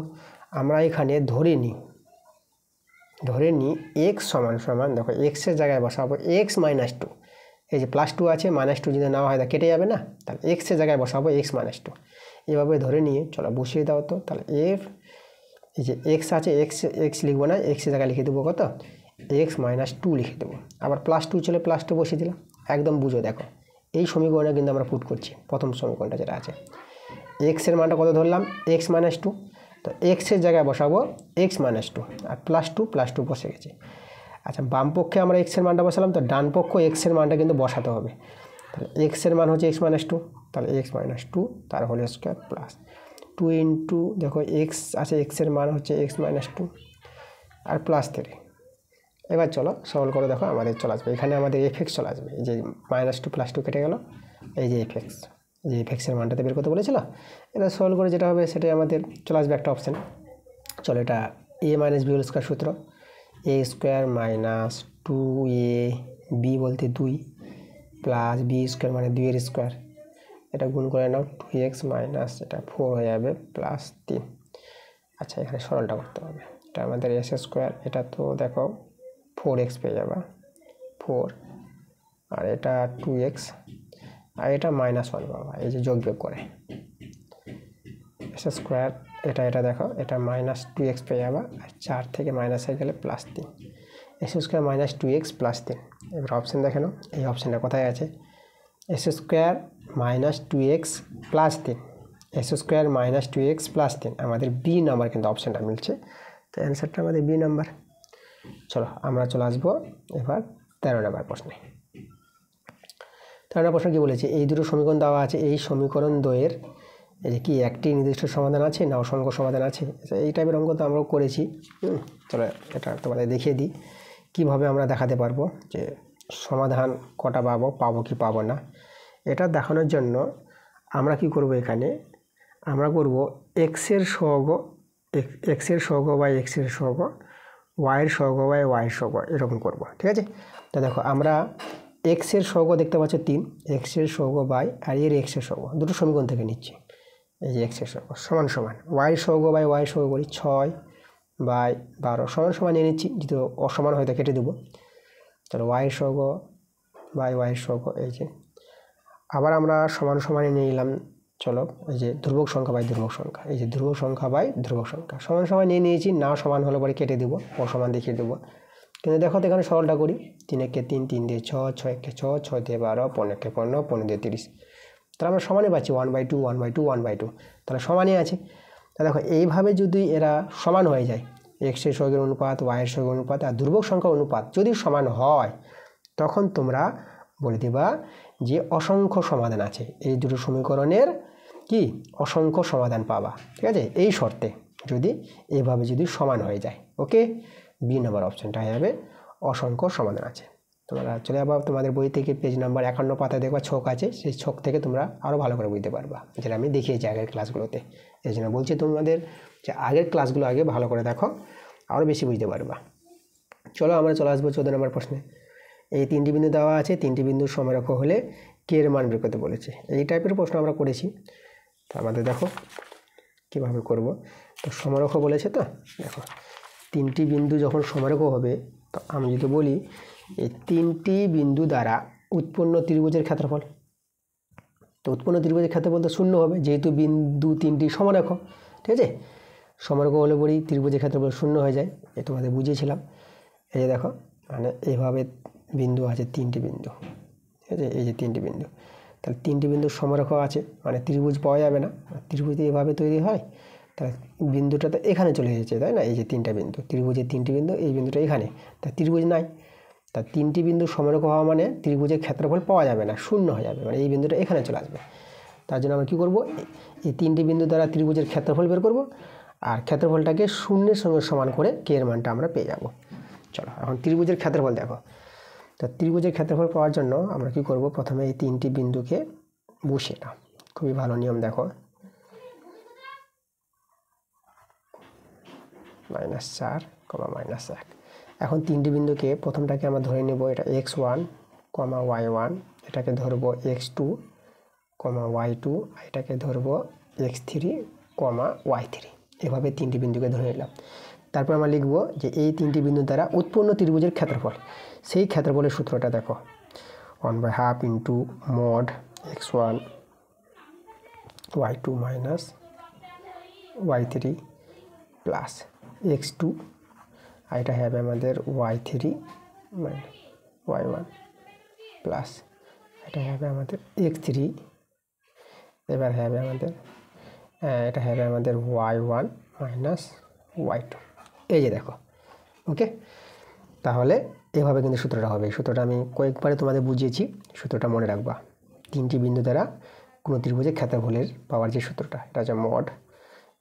আমরা এখানে ধরে নিই x সমান দেখো এক্সের জায়গায় বসাবো x - 2, এই যে +2 আছে, -2 যদি নেওয়া হয় তা কেটে যাবে না, তাহলে এক্সের জায়গায় বসাবো x - 2, এভাবে ধরে নিয়ে চলো বসিয়ে দাও তো। তাহলে f এই যে x আছে, x লিখবো না, এক্সের জায়গায় লিখে দেবো কত, x - 2 লিখে দেবো, আবার +2 চলে +2 বসিয়ে দিলাম। একদম বুঝো দেখো এই সমীকরণে কিন্তু আমরা পুট করছি, প্রথম সমীকরণটা যেটা আছে এক্সের মানটা কত ধরলাম, x - 2, তো এক্সের জায়গায় বসাবো x - 2, আর +2 বসে গেছে। আচ্ছা বাম পক্ষে আমরা এক্সের মানটা বসালাম, তো ডান পক্ষ এক্সের মানটা কিন্তু বসাতে হবে। তাহলে এক্সের মান হচ্ছে x - 2, তাহলে x - 2 তার হোল স্কোয়ার প্লাস 2 ইন্টু দেখো এক্স আছে, এক্সের মান হচ্ছে x - 2 আর +3। এবার চলো সরল করে দেখো আমাদের চলে আসবে, এখানে আমাদের f(x) চলে আসবে, এই যে -2 +2 কেটে গেল, এই যে f(x), যে f(x) এর মানটাতে বের করতে বলেছিল। এটা সরল করে যেটা হবে সেটাই আমাদের চলে আসবে একটা অপশান। চলো এটা a - b² সূত্র, a² - 2ab বলতে 2 প্লাস b² মানে 2-এর স্কোয়ার, এটা গুণ করে নাও 2x মাইনাস এটা 4 হয়ে যাবে প্লাস 3। আচ্ছা এখানে সরলটা করতে হবে, এটা আমাদের s², এটা তো দেখো 4x পেয়ে যাবা 4, আর এটা 2x, আর এটা -1 পাবা, এই যে যোগ বিয়োগ করে s², এটা দেখো এটা -2x পেয়ে যাবা, আর 4 থেকে মাইনাস হয়ে গেলে +3, s² - 2x + 3। এবার অপশান দেখে নাও, এই অপশানটা কোথায় আছে, s² - 2x + 3, s² - 2x + 3, আমাদের বি নাম্বার কিন্তু অপশানটা মিলছে, তো অ্যান্সারটা আমাদের বি নাম্বার। চলো আমরা চলে আসবো এবার 13 নম্বর প্রশ্নে। 13 নম্বর প্রশ্ন কী বলেছে, এই দুটো সমীকরণ দেওয়া আছে, এই সমীকরণ দ্বয়ের এই যে কি একটি নির্দিষ্ট সমাধান আছে না অসংখ্য সমাধান আছে, এই টাইপের অঙ্ক তো আমরাও করেছি। চলো এটা তোমাদের দেখিয়ে দিই কীভাবে আমরা দেখাতে পারবো যে সমাধান কটা পাবো কি পাবো না। এটা দেখানোর জন্য আমরা কি করব, এখানে আমরা করব এক্সের সহগ বাই এক্সের সহগ, ওয়াইয়ের সহগ বাই ওয়াইয়ের সহগ, এরকম করব, ঠিক আছে। তো দেখো আমরা এক্সের সহগ দেখতে পাচ্ছ 3, এক্সের সহগ বাই আর এর এক্সের সহগ, দুটো সমীকরণ থেকে নিচ্ছি। এই যে এক্সের সহগ সমান ওয়াইয়ের সহগ বাই ওয়াইয়ের সহগ করি 6/12 সমান নিয়ে নিচ্ছি, যেহেতু অসমান হয়তো কেটে দেবো। তাহলে ওয়াইয়ের সহগ বাই ওয়াইয়ের সহগ, এই যে আবার আমরা সমানে নিয়ে নিলাম। চলো এই যে ধ্রুবক সংখ্যা বাই ধ্রুবক সংখ্যা, এই যে ধ্রুবক সংখ্যা বাই ধ্রুবক সংখ্যা সমান নিয়ে নিয়েছি, না সমান হলে পরে কেটে দেবো, অসমান দেখিয়ে দেবো। কিন্তু দেখো তো এখানে সরলটা করি, 3 একে 3, 3 দিয়ে 6, 6 একে 6, 6 দিয়ে 12, 15 একে 15, 15 দিয়ে 30, তাহলে আমরা সমানই পাচ্ছি 1/2, 1/2, 1/2, তাহলে সমানই আছে। তা দেখো এইভাবে যদি এরা সমান হয়ে যায় এক্সের সহগের অনুপাত, ওয়াইয়ের সহগের অনুপাত আর ধ্রুবক সংখ্যার অনুপাত যদি সমান হয় তখন তোমরা বলে দেবা যে অসংখ্য সমাধান আছে। এই দুটো সমীকরণের কি অসংখ্য সমাধান পাবা, ঠিক আছে, এই শর্তে যদি এভাবে যদি সমান হয়ে যায়। ওকে, বি নাম্বার অপশানটা হয়ে যাবে অসংখ্য সমাধান আছে। তোমরা চলে যাবা তোমাদের বই থেকে পেজ নাম্বার 51 পাতায় দেখবা ছক আছে, সেই ছক থেকে তোমরা আরও ভালো করে বুঝতে পারবা, যেটা আমি দেখিয়েছি আগের ক্লাসগুলোতে। এই জন্য বলছি তোমাদের যে আগের ক্লাসগুলো আগে ভালো করে দেখো, আরও বেশি বুঝতে পারবা। চলো আমরা চলে আসবো 14 নম্বর প্রশ্নে। এই 3টি বিন্দু দেওয়া আছে, 3টি বিন্দুর সমরেখ হলে কে এর মান বের করতে বলেছে। এই টাইপের প্রশ্ন আমরা করেছি, তো আমাদের দেখো কীভাবে করব। তো সমরেখ বলেছে, তো দেখো 3টি বিন্দু যখন সমরেখ হবে, তো আমি যদি বলি এই 3টি বিন্দু দ্বারা উৎপন্ন ত্রিভুজের ক্ষেত্রফল, তো উৎপন্ন ত্রিভুজের ক্ষেত্রফল তো 0 হবে, যেহেতু বিন্দু 3টি সমরেখ, ঠিক আছে। সমরেখ হলে পরই ত্রিভুজের ক্ষেত্রফল 0 হয়ে যায়, এ তোমাদের বুঝিয়েছিলাম। এই যে দেখো, মানে এইভাবে বিন্দু আছে 3টি বিন্দু, ঠিক আছে, এই যে 3টি বিন্দু, তাহলে 3টি বিন্দুর সমরেখ আছে, মানে ত্রিভুজ পাওয়া যাবে না। ত্রিভুজ এভাবে তৈরি হয়, তাহলে বিন্দুটা তো এখানে চলে এসেছে, তাই না। এই যে 3টা বিন্দু, ত্রিভুজের 3টি বিন্দু, এই বিন্দুটা এখানে, তা ত্রিভুজ নাই। তা 3টি বিন্দু সমরেখ হওয়া মানে ত্রিভুজের ক্ষেত্রফল পাওয়া যাবে না, 0 হয়ে যাবে, মানে এই বিন্দুটা এখানে চলে আসবে। তার জন্য আমরা কী করব, এই 3টি বিন্দু দ্বারা ত্রিভুজের ক্ষেত্রফল বের করব, আর ক্ষেত্রফলটাকে 0-এর সঙ্গে সমান করে কে এর মানটা আমরা পেয়ে যাব। চলো এখন ত্রিভুজের ক্ষেত্রফল দেখো। তো ত্রিভুজের ক্ষেত্রফল পাওয়ার জন্য আমরা কি করব, প্রথমে এই 3টি বিন্দুকে বসিয়ে নাও। খুবই ভালো নিয়ম, দেখো -4, -1। এখন 3টি বিন্দুকে প্রথমটাকে আমরা ধরে নেব, এটা x1, y1, এটাকে ধরব x2, y2, এটাকে ধরব x3, y3। এভাবে 3টি বিন্দুকে ধরে নিলাম। তারপর আমরা লিখব যে এই 3টি বিন্দু দ্বারা উৎপন্ন ত্রিভুজের ক্ষেত্রফল। সেই ক্ষেত্রফলের সূত্রটা দেখো, 1/2 into mod x1 y2 minus y3 plus x2, আর এটা হবে আমাদের y3 মাইনাস y1 প্লাস এটা হবে আমাদের x3, এবার হবে আমাদের এটা হবে আমাদের y1 মাইনাস y2। এই যে দেখো, ওকে। তাহলে এভাবে কিন্তু সূত্রটা হবে। এই সূত্রটা আমি কয়েকবারে তোমাদের বুঝিয়েছি, সূত্রটা মনে রাখবা। 3টি বিন্দু দ্বারা কোনো ত্রিভুজের ক্ষেত্রফলের পাওয়ার যে সূত্রটা, এটা হচ্ছে মড।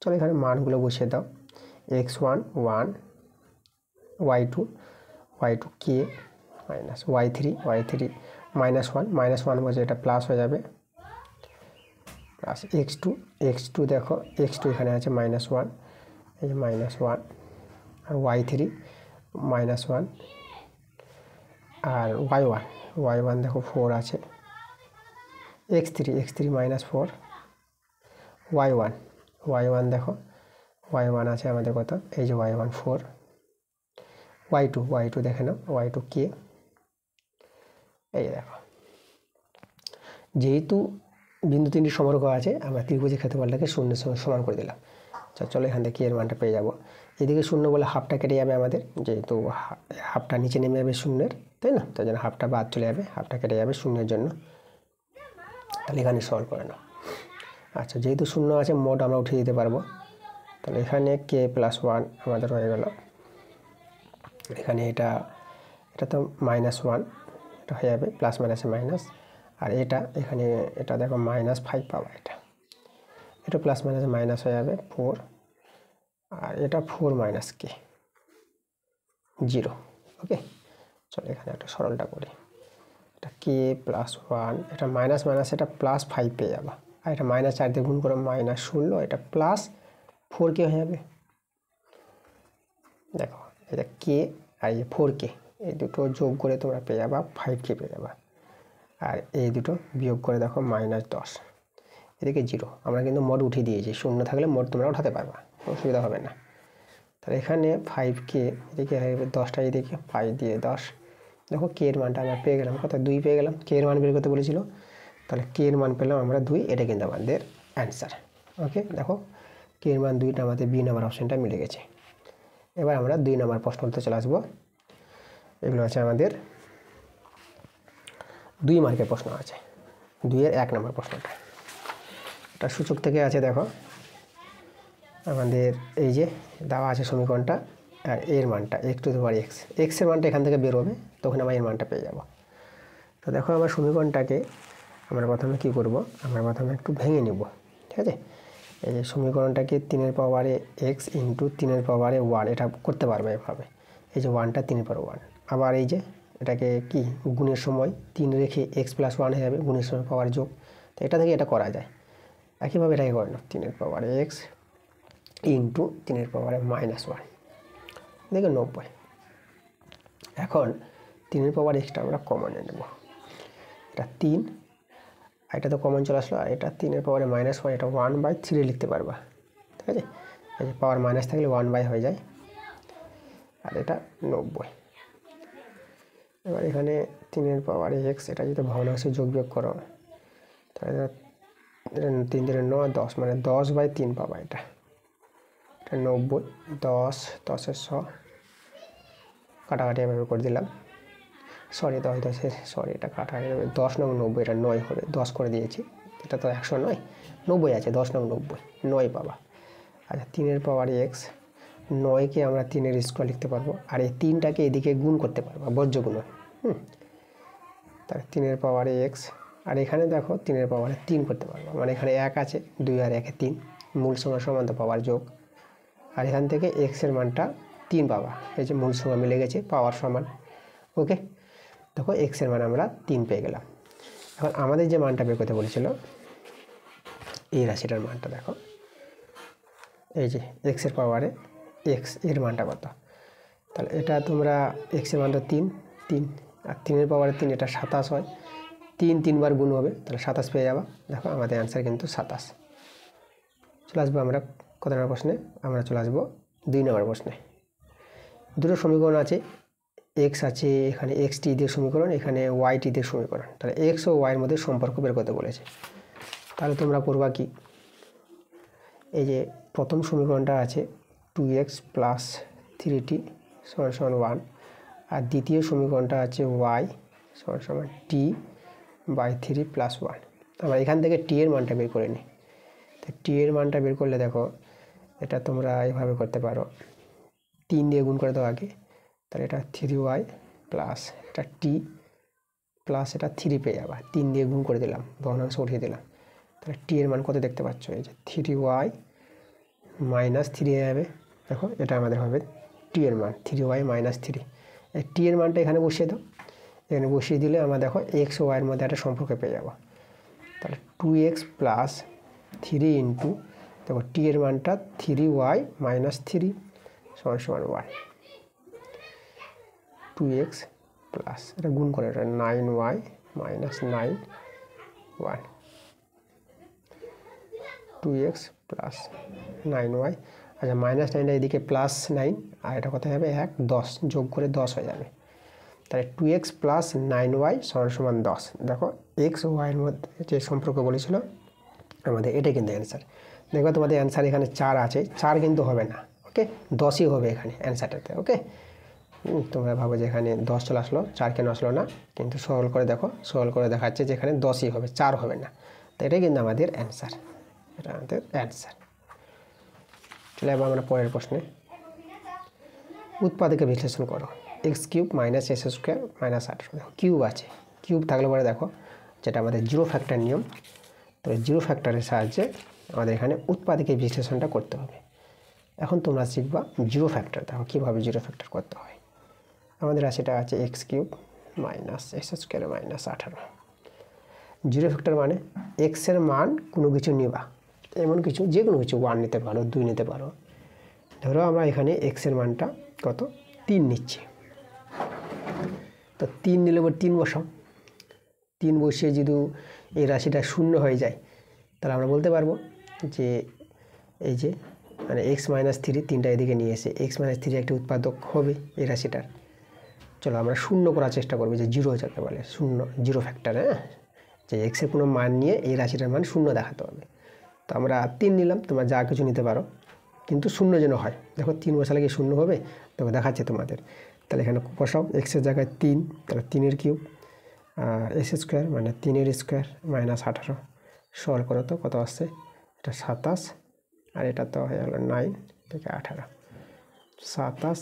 চলো এখানে মানগুলো বসিয়ে দাও, x1 1, y2 k minus y3 -1 বলছে, এটা প্লাস হয়ে যাবে, প্লাস x2 দেখো, x2 এখানে আছে -1, এই যে -1, আর y3 -1, আর y1 দেখো 4 আছে, x3 -4, y1 দেখো, y1 আছে আমাদের কত, এই যে y1 4, y2 দেখে নাও, y2 k। এই দেখো, যেহেতু বিন্দু 3টি সমরেখ আছে, আমরা ত্রিভুজের ক্ষেত্রফলটাকে 0-এর সঙ্গে সমান করে দিলাম। চলো এখান থেকে এর মানটা পেয়ে যাব। এদিকে 0 বলে হাফটা কেটে যাবে আমাদের, যেহেতু হাফটা নিচে নেমে যাবে 0-এর, তাই না, তার জন্য হাফটা বাদ চলে যাবে, হাফটা কেটে যাবে 0-এর জন্য। তাহলে এখানে সলভ করে নাও। আচ্ছা, যেহেতু 0 আছে, মোড আমরা উঠিয়ে দিতে পারবো, তাহলে এখানে k+1 আমাদের হয়ে গেল। এখানে এটা তো -1, এটা হয়ে যাবে প্লাস মাইনাসে মাইনাস, আর এটা এখানে এটা দেখো -5 পাওয়া, এটা প্লাস মাইনাসে মাইনাস হয়ে যাবে 4, আর এটা 4 - k 0। ওকে, চলো এখানে একটা সরলটা করি। এটা k+1, এটা মাইনাস এটা +5 পেয়ে যাবা, আর এটা -4 দিয়ে গুণ করে -16, এটা +4k হয়ে যাবে। দেখো এটা k আর এই 4k, এই দুটো যোগ করে তোমরা পেয়ে যাবা 5k পেয়ে যাবা, আর এই দুটো বিয়োগ করে দেখো -10, এদিকে 0। আমরা কিন্তু মোড উঠিয়ে দিয়েছি, 0 থাকলে মোড তোমরা উঠাতে পারবা, অসুবিধা হবে না। তাহলে এখানে 5k, এদিকে হবে 10টা, এদিকে 5 দিয়ে 10, দেখো k এর মানটা আমরা পেয়ে গেলাম, কত 2 পেয়ে গেলাম। k এর মান বের করতে বলেছিল, তাহলে k এর মান পেলাম আমরা 2, এটা কিন্তু আমাদের অ্যান্সার। ওকে, দেখো k এর মান 2টা আমাদের বি নাম্বার অপশানটা মিলে গেছে। এবার আমরা 2 নাম্বার প্রশ্নতে চলে আসবো। এগুলো আছে আমাদের 2 মার্কের প্রশ্ন আছে, 2-এর 1 নম্বর প্রশ্নটা। এটা সূচক থেকে আছে, দেখো আমাদের এই যে দেওয়া আছে সমীকরণটা, আর এর মানটা x to the power x, এক্সের মানটা এখান থেকে বের হবে, তখন আমরা এর মানটা পেয়ে যাব। তো দেখো আমার সমীকরণটাকে আমরা প্রথমে কী করব, আমরা প্রথমে একটু ভেঙে নেব, ঠিক আছে। এই যে সমীকরণটাকে 3 পাওয়ারে এক্স ইন্টু 3 পাওয়ারে 1 এটা করতে পারবে এভাবে। এই যে 1টা 3 পাওয়ার 1, আবার এই যে এটাকে কি গুণের সময় 3 রেখে এক্স প্লাস 1 হয়ে যাবে, গুণের সময় পাওয়ার যোগ। তো এটা থেকে এটা করা যায়। একইভাবে এটাকে করে নাও 3 পাওয়ারে এক্স ইন্টু 3 পাওয়ারে -1, দেখো 90। এখন 3 পাওয়ার এক্সটা আমরা কমন নেব, এটা 3, আর এটা তো কমন চলে আসলো, আর এটা 3 পাওয়ারে -1, এটা 1/3 লিখতে পারবা, ঠিক আছে। এই যে পাওয়ার মাইনাস থাকলে 1/, হয়ে যায়, আর এটা 90। এবার এখানে 3 পাওয়ারে এক্স এটা যদি ভগ্নাংশে যোগ বিয়োগ করো, তাহলে 3 3 9 10, মানে 10/3 পাবা। এটা 90, 10 10-এর 100 কাটাকাটি এভাবে করে দিলাম, সরি 10 10-এর সরি এটা কাটাকাটি 10 9 90, এটা 9 হবে, 10 করে দিয়েছি, এটা তো 100 নয়, 90 আছে, 10 9 90, 9 পাবা। আচ্ছা 3 পাওয়ারে এক্স, 9কে আমরা 3 স্কোয়ার লিখতে পারবো, আর এই 3টাকে এদিকে গুণ করতে পারবো, বর্জ্য গুণ। তাহলে 3 পাওয়ারে এক্স, আর এখানে দেখো 3 পাওয়ারে 3 করতে পারবো, মানে এখানে 1 আছে, 2 আর 1 3, মূল সংখ্যা সমান তো পাওয়ার যোগ, আর এখান থেকে এক্সের মানটা 3 পাবা। এই যে মূল সংখ্যা মিলে গেছে, পাওয়ার সমান। ওকে, দেখো এক্সের মান আমরা 3 পেয়ে গেলাম। এখন আমাদের যে মানটা বের করতে বলেছিল, এই রাশিটার মানটা দেখো, এই যে এক্সের পাওয়ারে এক্স এর মানটা কত, তাহলে এটা তোমরা এক্সের মানটা 3 3, আর 3 পাওয়ারে 3 এটা 27 হয়, 3 3 বার গুণ হবে, তাহলে 27 পেয়ে যাবা। দেখো আমাদের অ্যান্সার কিন্তু 27। চলে আসবো আমরা কত নম্বর প্রশ্নে, আমরা চলে আসবো 2 নম্বর প্রশ্নে। দুটো সমীকরণ আছে, এক্স আছে এখানে, এক্স টি দিয়ে সমীকরণ, এখানে ওয়াই টি দিয়ে সমীকরণ। তাহলে এক্স ও ওয়াইয়ের মধ্যে সম্পর্ক বের করতে বলেছে। তাহলে তোমরা করবা কি, এই যে প্রথম সমীকরণটা আছে 2x + 3t = 1, আর দ্বিতীয় সমীকরণটা আছে y = t/3 + 1। আমরা এখান থেকে t এর মানটা বের করে নিই। তো t এর মানটা বের করলে দেখো এটা তোমরা এইভাবে করতে পারো, 3 দিয়ে গুণ করে দাও আগে, তাহলে এটা 3y প্লাস এটা t প্লাস এটা 3 পেয়ে যাবা, 3 দিয়ে গুণ করে দিলাম, ভগ্নাংশ উঠিয়ে দিলাম। তাহলে t এর মান কত দেখতে পাচ্ছ, এই যে 3y - 3 হয়ে যাবে। দেখো এটা আমাদের হবে t এর মান, 3y - 3। এই t এর মানটা এখানে বসিয়ে দাও, এখানে বসিয়ে দিলে আমরা দেখো x ও y এর মধ্যে একটা সম্পর্ক পেয়ে যাব। তাহলে 2x + 3 ইন্টু, দেখো t এর মানটা 3y - 3 = 1, 2x প্লাস এটা গুণ করে, এটা 9y - 9 1, 2x প্লাস 9y। আচ্ছা -9টা এদিকে +9, আর এটা কত হবে 1 10, যোগ করে 10 হয়ে যাবে। তাহলে 2x প্লাস 9y = 10। দেখো এক্স ও ওয়াইয়ের মধ্যে যে সম্পর্ক বলেছিল আমাদের, এটাই কিন্তু অ্যান্সার। দেখো তোমাদের অ্যান্সার এখানে 4 আছে, 4 কিন্তু হবে না, ওকে 10ই হবে এখানে অ্যান্সারটাতে। ওকে, তোমরা ভাবো যে এখানে 10 চলে আসলো, 4 কেন আসলো না, কিন্তু সরল করে দেখো, সরল করে দেখাচ্ছে যে এখানে 10ই হবে, 4 হবে না। তো এটাই কিন্তু আমাদের অ্যান্সার, এটা আমাদের অ্যান্সার। চলে যাবো আমরা পরের প্রশ্নে। উৎপাদকে বিশ্লেষণ করো, x³ - s² - 18। কিউব আছে, কিউব থাকলে পরে দেখো যেটা আমাদের জিরো ফ্যাক্টর নিয়ম, তো জিরো ফ্যাক্টরের সাহায্যে আমাদের এখানে উৎপাদকে বিশ্লেষণটা করতে হবে। এখন তোমরা শিখবা জিরো ফ্যাক্টর, দেখো কীভাবে জিরো ফ্যাক্টর করতে হয়। আমাদের রাশিটা আছে x³ - s² - 18। জিরো ফ্যাক্টর মানে এক্সের মান কোনো কিছু নিবা, এমন কিছু যে কোনো কিছু, 1 নিতে পারো, 2 নিতে পারো। ধরো আমরা এখানে এক্সের মানটা কত 3 নিচ্ছি, তো 3 নিলে 3 বসাও, 3 বসিয়ে যদি এই রাশিটা 0 হয়ে যায়, তাহলে আমরা বলতে পারবো যে এই যে মানে x - 3, 3টা এদিকে নিয়ে এসে x - 3 একটা উৎপাদক হবে এই রাশিটার। চলো আমরা 0 করার চেষ্টা করবো, যে জিরো যাকে বলে 0, জিরো ফ্যাক্টর। হ্যাঁ, যে এক্সের কোনো মান নিয়ে এই রাশিটার মান 0 দেখাতে হবে। তো আমরা 3 নিলাম, তোমরা যা কিছু নিতে পারো, কিন্তু 0 যেন হয়। দেখো 3 বসালে কি 0 হবে, তবে দেখাচ্ছে তোমাদের। তাহলে এখানে বসাও এক্সের জায়গায় 3, তাহলে 3 কিউব, আর s² মানে 3 স্কোয়ার - 18। সরল করো তো কত আসছে, এটা 27, আর এটা তো হয়ে গেল 9 থেকে 18, 27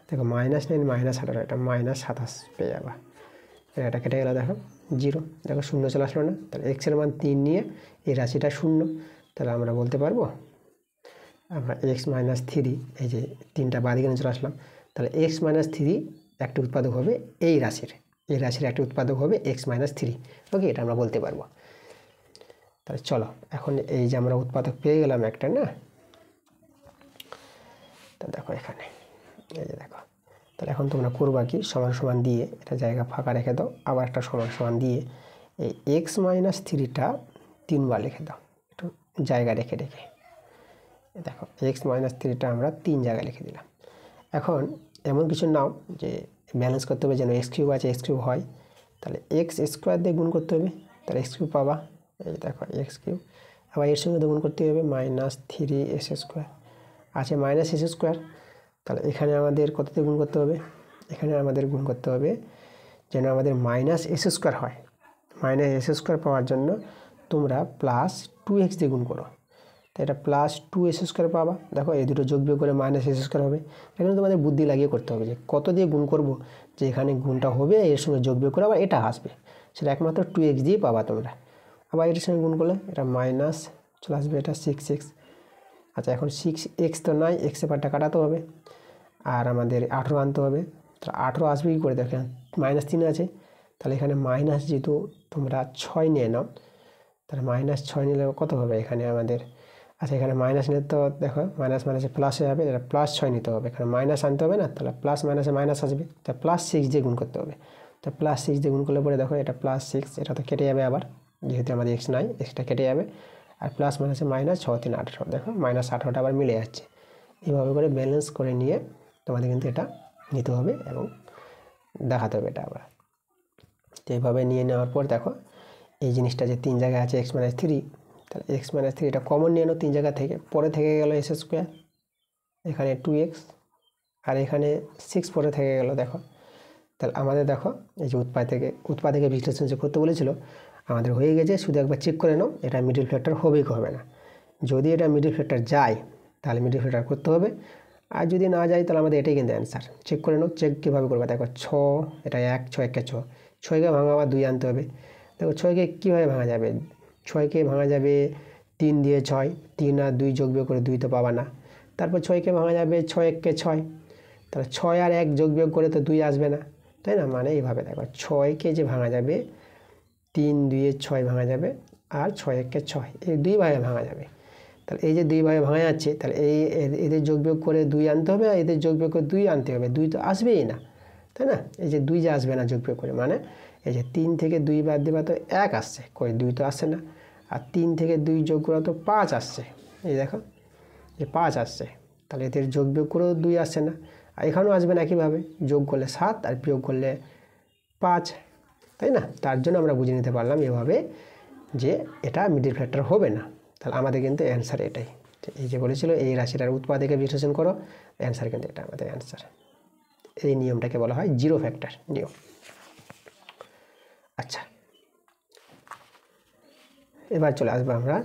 দেখো -9 -18 এটা -27 পেয়ে যাবা, এটা কেটে গেল, দেখো 0, দেখো শূন্য চলে আসলো না। তাহলে এক্সের মান 3 নিয়ে এই রাশিটা 0, তাহলে আমরা বলতে পারবো আমরা x-3, এই যে 3টা বাদিকে চলে আসলাম, তাহলে x-3 একটি উৎপাদক হবে এই রাশির একটি উৎপাদক হবে x-3। ওকে, এটা আমরা বলতে পারবো। তাহলে চলো এখন এই যে আমরা উৎপাদক পেয়ে গেলাম একটা, না? তা দেখো এখানে এই যে দেখো, তাহলে এখন তোমরা করবা কি, সমান সমান দিয়ে এটা জায়গা ফাঁকা রেখে দাও, আবার একটা সমান সমান দিয়ে এই x-3টা 3 বার লিখে দাও, একটু জায়গা রেখে রেখে। দেখো x-3টা আমরা 3 জায়গায় লিখে দিলাম। এখন এমন কিছু নাও যে ব্যালেন্স করতে হবে, যেন x³ আছে x³ হয়, তাহলে x² দিয়ে গুণ করতে হবে, তাহলে x³ পাবা। এই দেখো x³, আবার এর সঙ্গে গুণ করতে হবে -3s², আছে -s², তাহলে এখানে আমাদের কত দিয়ে গুণ করতে হবে, এখানে আমাদের গুণ করতে হবে যেন আমাদের -s² হয়। -s² পাওয়ার জন্য তোমরা +2x দিয়ে গুণ করো, তো এটা +2s² পাবা। দেখো এই দুটো যোগ বিয়োগ করে -s² হবে। এখানে তোমাদের বুদ্ধি লাগিয়ে করতে হবে যে কত দিয়ে গুণ করব, যে এখানে গুণটা হবে এর সঙ্গে যোগ বিয়োগ করে আবার এটা আসবে, সেটা একমাত্র 2x দিয়ে পাবা তোমরা। আবার এটার সঙ্গে গুণ করলে এটা মাইনাস চলে আসবে, এটা 6x। আচ্ছা, এখন 6x তো নাই, এক্সের পার্টটা কাটাতে হবে, আর আমাদের 18 আনতে হবে। তাহলে 18 আসবে কী করে, দেখেন -3 আছে, তাহলে এখানে মাইনাস যেহেতু তোমরা 6 নিয়ে নাও, তাহলে -6 নিলে কত হবে এখানে আমাদের। আচ্ছা, এখানে মাইনাস নিলে তো দেখো মাইনাস মাইনাসে প্লাস হয়ে যাবে, এটা +6 নিতে হবে, এখানে মাইনাস আনতে হবে না, তাহলে প্লাস মাইনাসে মাইনাস আসবে, তা +6 দিয়ে গুণ করতে হবে। তো +6 দিয়ে গুণ করলে পরে দেখো এটা +6, এটা তো কেটে যাবে, আবার যেহেতু আমাদের x নাই এক্সটা কেটে যাবে, আর প্লাস মাইনাসে মাইনাস, 6 3 18, দেখো -18টা আবার মিলে যাচ্ছে। এইভাবে করে ব্যালেন্স করে নিয়ে তোমাদের কিন্তু এটা নিতে হবে এবং দেখাতে হবে এটা আবার। তো এইভাবে নিয়ে নেওয়ার পর দেখো এই জিনিসটা যে 3 জায়গায় আছে x-3, তাহলে x-3 এটা কমন নিয়ে নাও 3 জায়গা থেকে, পরে থেকে গেল s², এখানে 2x, আর এখানে 6 পরে থেকে গেল। দেখো তাহলে আমাদের দেখো এই যে উৎপাদকে বিশ্লেষণ যে করতে বলেছিল আমাদের হয়ে গেছে। শুধু একবার চেক করে নাও এটা মিডল ফ্যাক্টর হবে কি হবে না। যদি এটা মিডল ফ্যাক্টর যায় তাহলে মিডল ফ্যাক্টর করতে হবে, আর যদি না যায় তাহলে আমাদের এটাই কিন্তু অ্যান্সার। চেক করে নাও, চেক কীভাবে করবে দেখো, 6 এটা 1, 6 1 6, 6কে ভাঙা আবার 2 আনতে হবে। দেখো 6কে কীভাবে ভাঙা যাবে, 6কে ভাঙা যাবে 3 দিয়ে 6, 3 আর 2 যোগ বিয়োগ করে 2 তো পাবা না। তারপর 6কে ভাঙা যাবে 6 1 6, তাহলে 6 আর 1 যোগ বিয়োগ করে তো 2 আসবে না, তাই না? মানে এইভাবে দেখো 6কে যে ভাঙা যাবে 3 2 6 ভাঙা যাবে, আর 6 1 6, এই 2 ভাগে ভাঙা যাবে। তাহলে এই যে 2 ভাগে ভাঙা যাচ্ছে, তাহলে এদের যোগ বিয়োগ করে 2 আনতে হবে, আর এদের যোগ বিয়োগ করে 2 আনতে হবে, 2 তো আসবেই না, তাই না? এই যে 2 যে আসবে না যোগ বিয়োগ করে, মানে এই যে 3 থেকে 2 বাদ দেবা তো 1 আসছে, কই 2 তো আসছে না, আর 3 থেকে 2 যোগ করা তো 5 আসছে, এই দেখো যে 5 আসছে, তাহলে এদের যোগ বিয়োগ করেও 2 আসছে না, আর এখানেও আসবে না একইভাবে, যোগ করলে 7 আর বিয়োগ করলে 5, তাই না? তার জন্য আমরা বুঝে নিতে পারলাম এভাবে যে এটা মিডল ফ্যাক্টর হবে না। তাহলে আমাদের কিন্তু অ্যান্সার এটাই, এই যে বলেছিল এই রাশিটার উৎপাদকে বিশ্লেষণ করো, অ্যান্সার কিন্তু এটা আমাদের অ্যান্সার। এই নিয়মটাকে বলা হয় জিরো ফ্যাক্টর নিয়ম। আচ্ছা, এবার চলে আসবো আমরা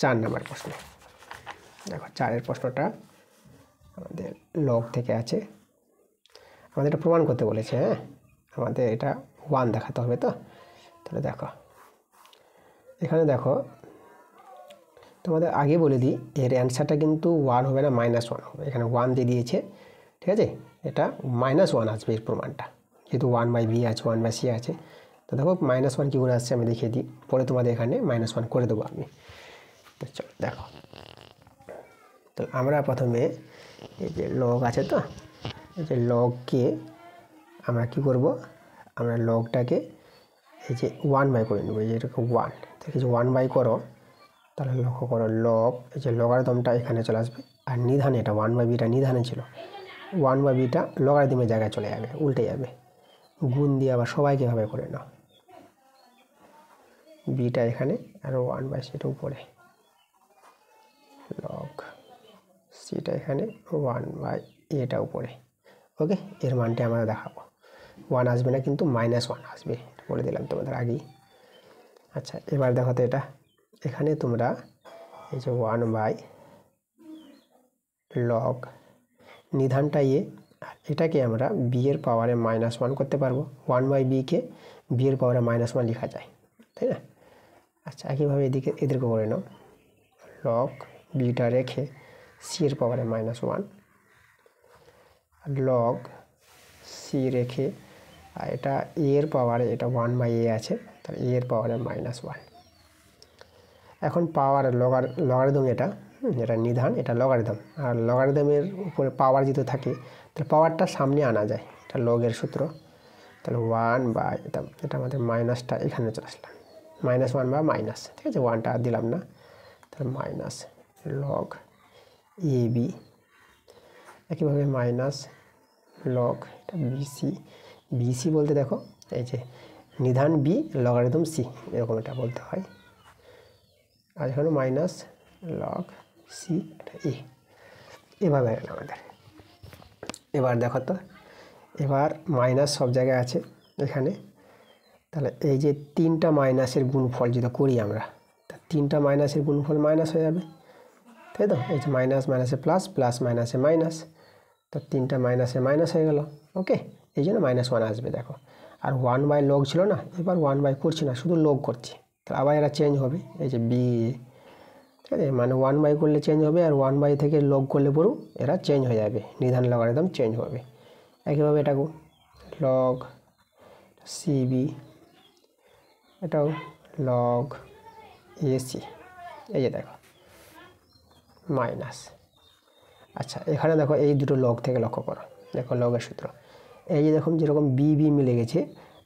4 নম্বর প্রশ্ন। দেখো 4-এর প্রশ্নটা আমাদের লগ থেকে আছে, আমাদের এটা প্রমাণ করতে বলেছে। হ্যাঁ, আমাদের এটা 1 দেখাতে হবে, তো তাহলে দেখো এখানে দেখো তোমাদের আগে বলে দিই এর অ্যান্সারটা কিন্তু 1 হবে না, -1 হবে। এখানে 1 দিয়ে দিয়েছে, ঠিক আছে, এটা -1 আসবে এর প্রমাণটা, যেহেতু 1/b আছে 1/c আছে। তো দেখো -1 কী করে আসছে আমি দেখিয়ে দিই, পরে তোমাদের এখানে -1 করে দেবো আমি। চলো দেখো, তো আমরা প্রথমে এই যে লগ আছে, তো এই যে লগকে আমরা কি করব, আমরা লগটাকে এই যে 1/, করে নেব, এই যে এরকম 1 থেকে যে 1/, করো, তাহলে লক্ষ্য করো লগ, এই যে লগারিদমটা এখানে চলে আসবে, আর নিধানে এটা 1/bটা নিধানে ছিল, 1/bটা লগারিদমের জায়গায় চলে যাবে, উল্টে যাবে, গুণ দিয়ে আবার সবাইকে এভাবে করে নাও, বিটা এখানে আর 1/c এটা উপরে, লগ সিটা এখানে 1/a উপরে। ওকে, এর মানটি আমরা দেখাবো, 1 আসবে না কিন্তু -1 আসবে, বলে দিলাম তোমাদের আগেই। আচ্ছা, এবার দেখো তো এটা এখানে তোমরা এই যে 1/log নিধানটা আর এটাকে আমরা বি এর পাওয়ারে -1 করতে পারবো। 1/b-কে বি এর পাওয়ারে -1 লেখা যায়, তাই না? আচ্ছা, একইভাবে এদিকে এদেরকে করে নাও। লগ বিটা রেখে সি এর পাওয়ারে -1, লগ সি রেখে, আর এটা এ এর পাওয়ারে, এটা 1/a আছে, তাহলে এ এর পাওয়ারে -1। এখন পাওয়ার লগারিদম, এটা নিধান, এটা লগারিদম। আর লগারিদমের উপরে পাওয়ার যদি থাকে তাহলে পাওয়ারটা সামনে আনা যায়, এটা লগের সূত্র। তাহলে 1/, এটা আমাদের মাইনাসটা এখানে চলে আসলাম, -1 বা মাইনাস, ঠিক আছে, 1টা আর দিলাম না, তাহলে মাইনাস লগ এ বি, একইভাবে মাইনাস লগ এটা বিসি। বিসি বলতে দেখো এই যে নিধান বি লগারিদম সি, এরকম এটা বলতে হয়। আর এখানে মাইনাস লগ সি এটা এ, এভাবে গেল আমাদের। এবার দেখো তো, এবার মাইনাস সব জায়গায় আছে এখানে, তাহলে এই যে 3টা মাইনাসের গুণফল যদি করি আমরা, তা 3টা মাইনাসের গুণফল মাইনাস হয়ে যাবে, তাই তো? এই যে মাইনাস মাইনাসে প্লাস, প্লাস মাইনাসে মাইনাস, তো 3টা মাইনাসে মাইনাস হয়ে গেল। ওকে, এই জন্য -1 আসবে দেখো। আর 1/, লগ ছিল না, এবার 1/, করছি না, শুধু লগ করছি, তাহলে আবার এরা চেঞ্জ হবে। এই যে বি, ঠিক আছে, মানে 1/, করলে চেঞ্জ হবে, আর 1/, থেকে লগ করলে পরেও এরা চেঞ্জ হয়ে যাবে, নিধান লগারিদম চেঞ্জ হবে। একইভাবে এটাকে লগ সিবি, এটাও লগ এসি, এই যে দেখো মাইনাস। আচ্ছা, এখানে দেখো এই দুটো লগ থেকে লক্ষ্য করো, দেখো লগের সূত্র, এই যে দেখো যেরকম বি বি মিলে গেছে,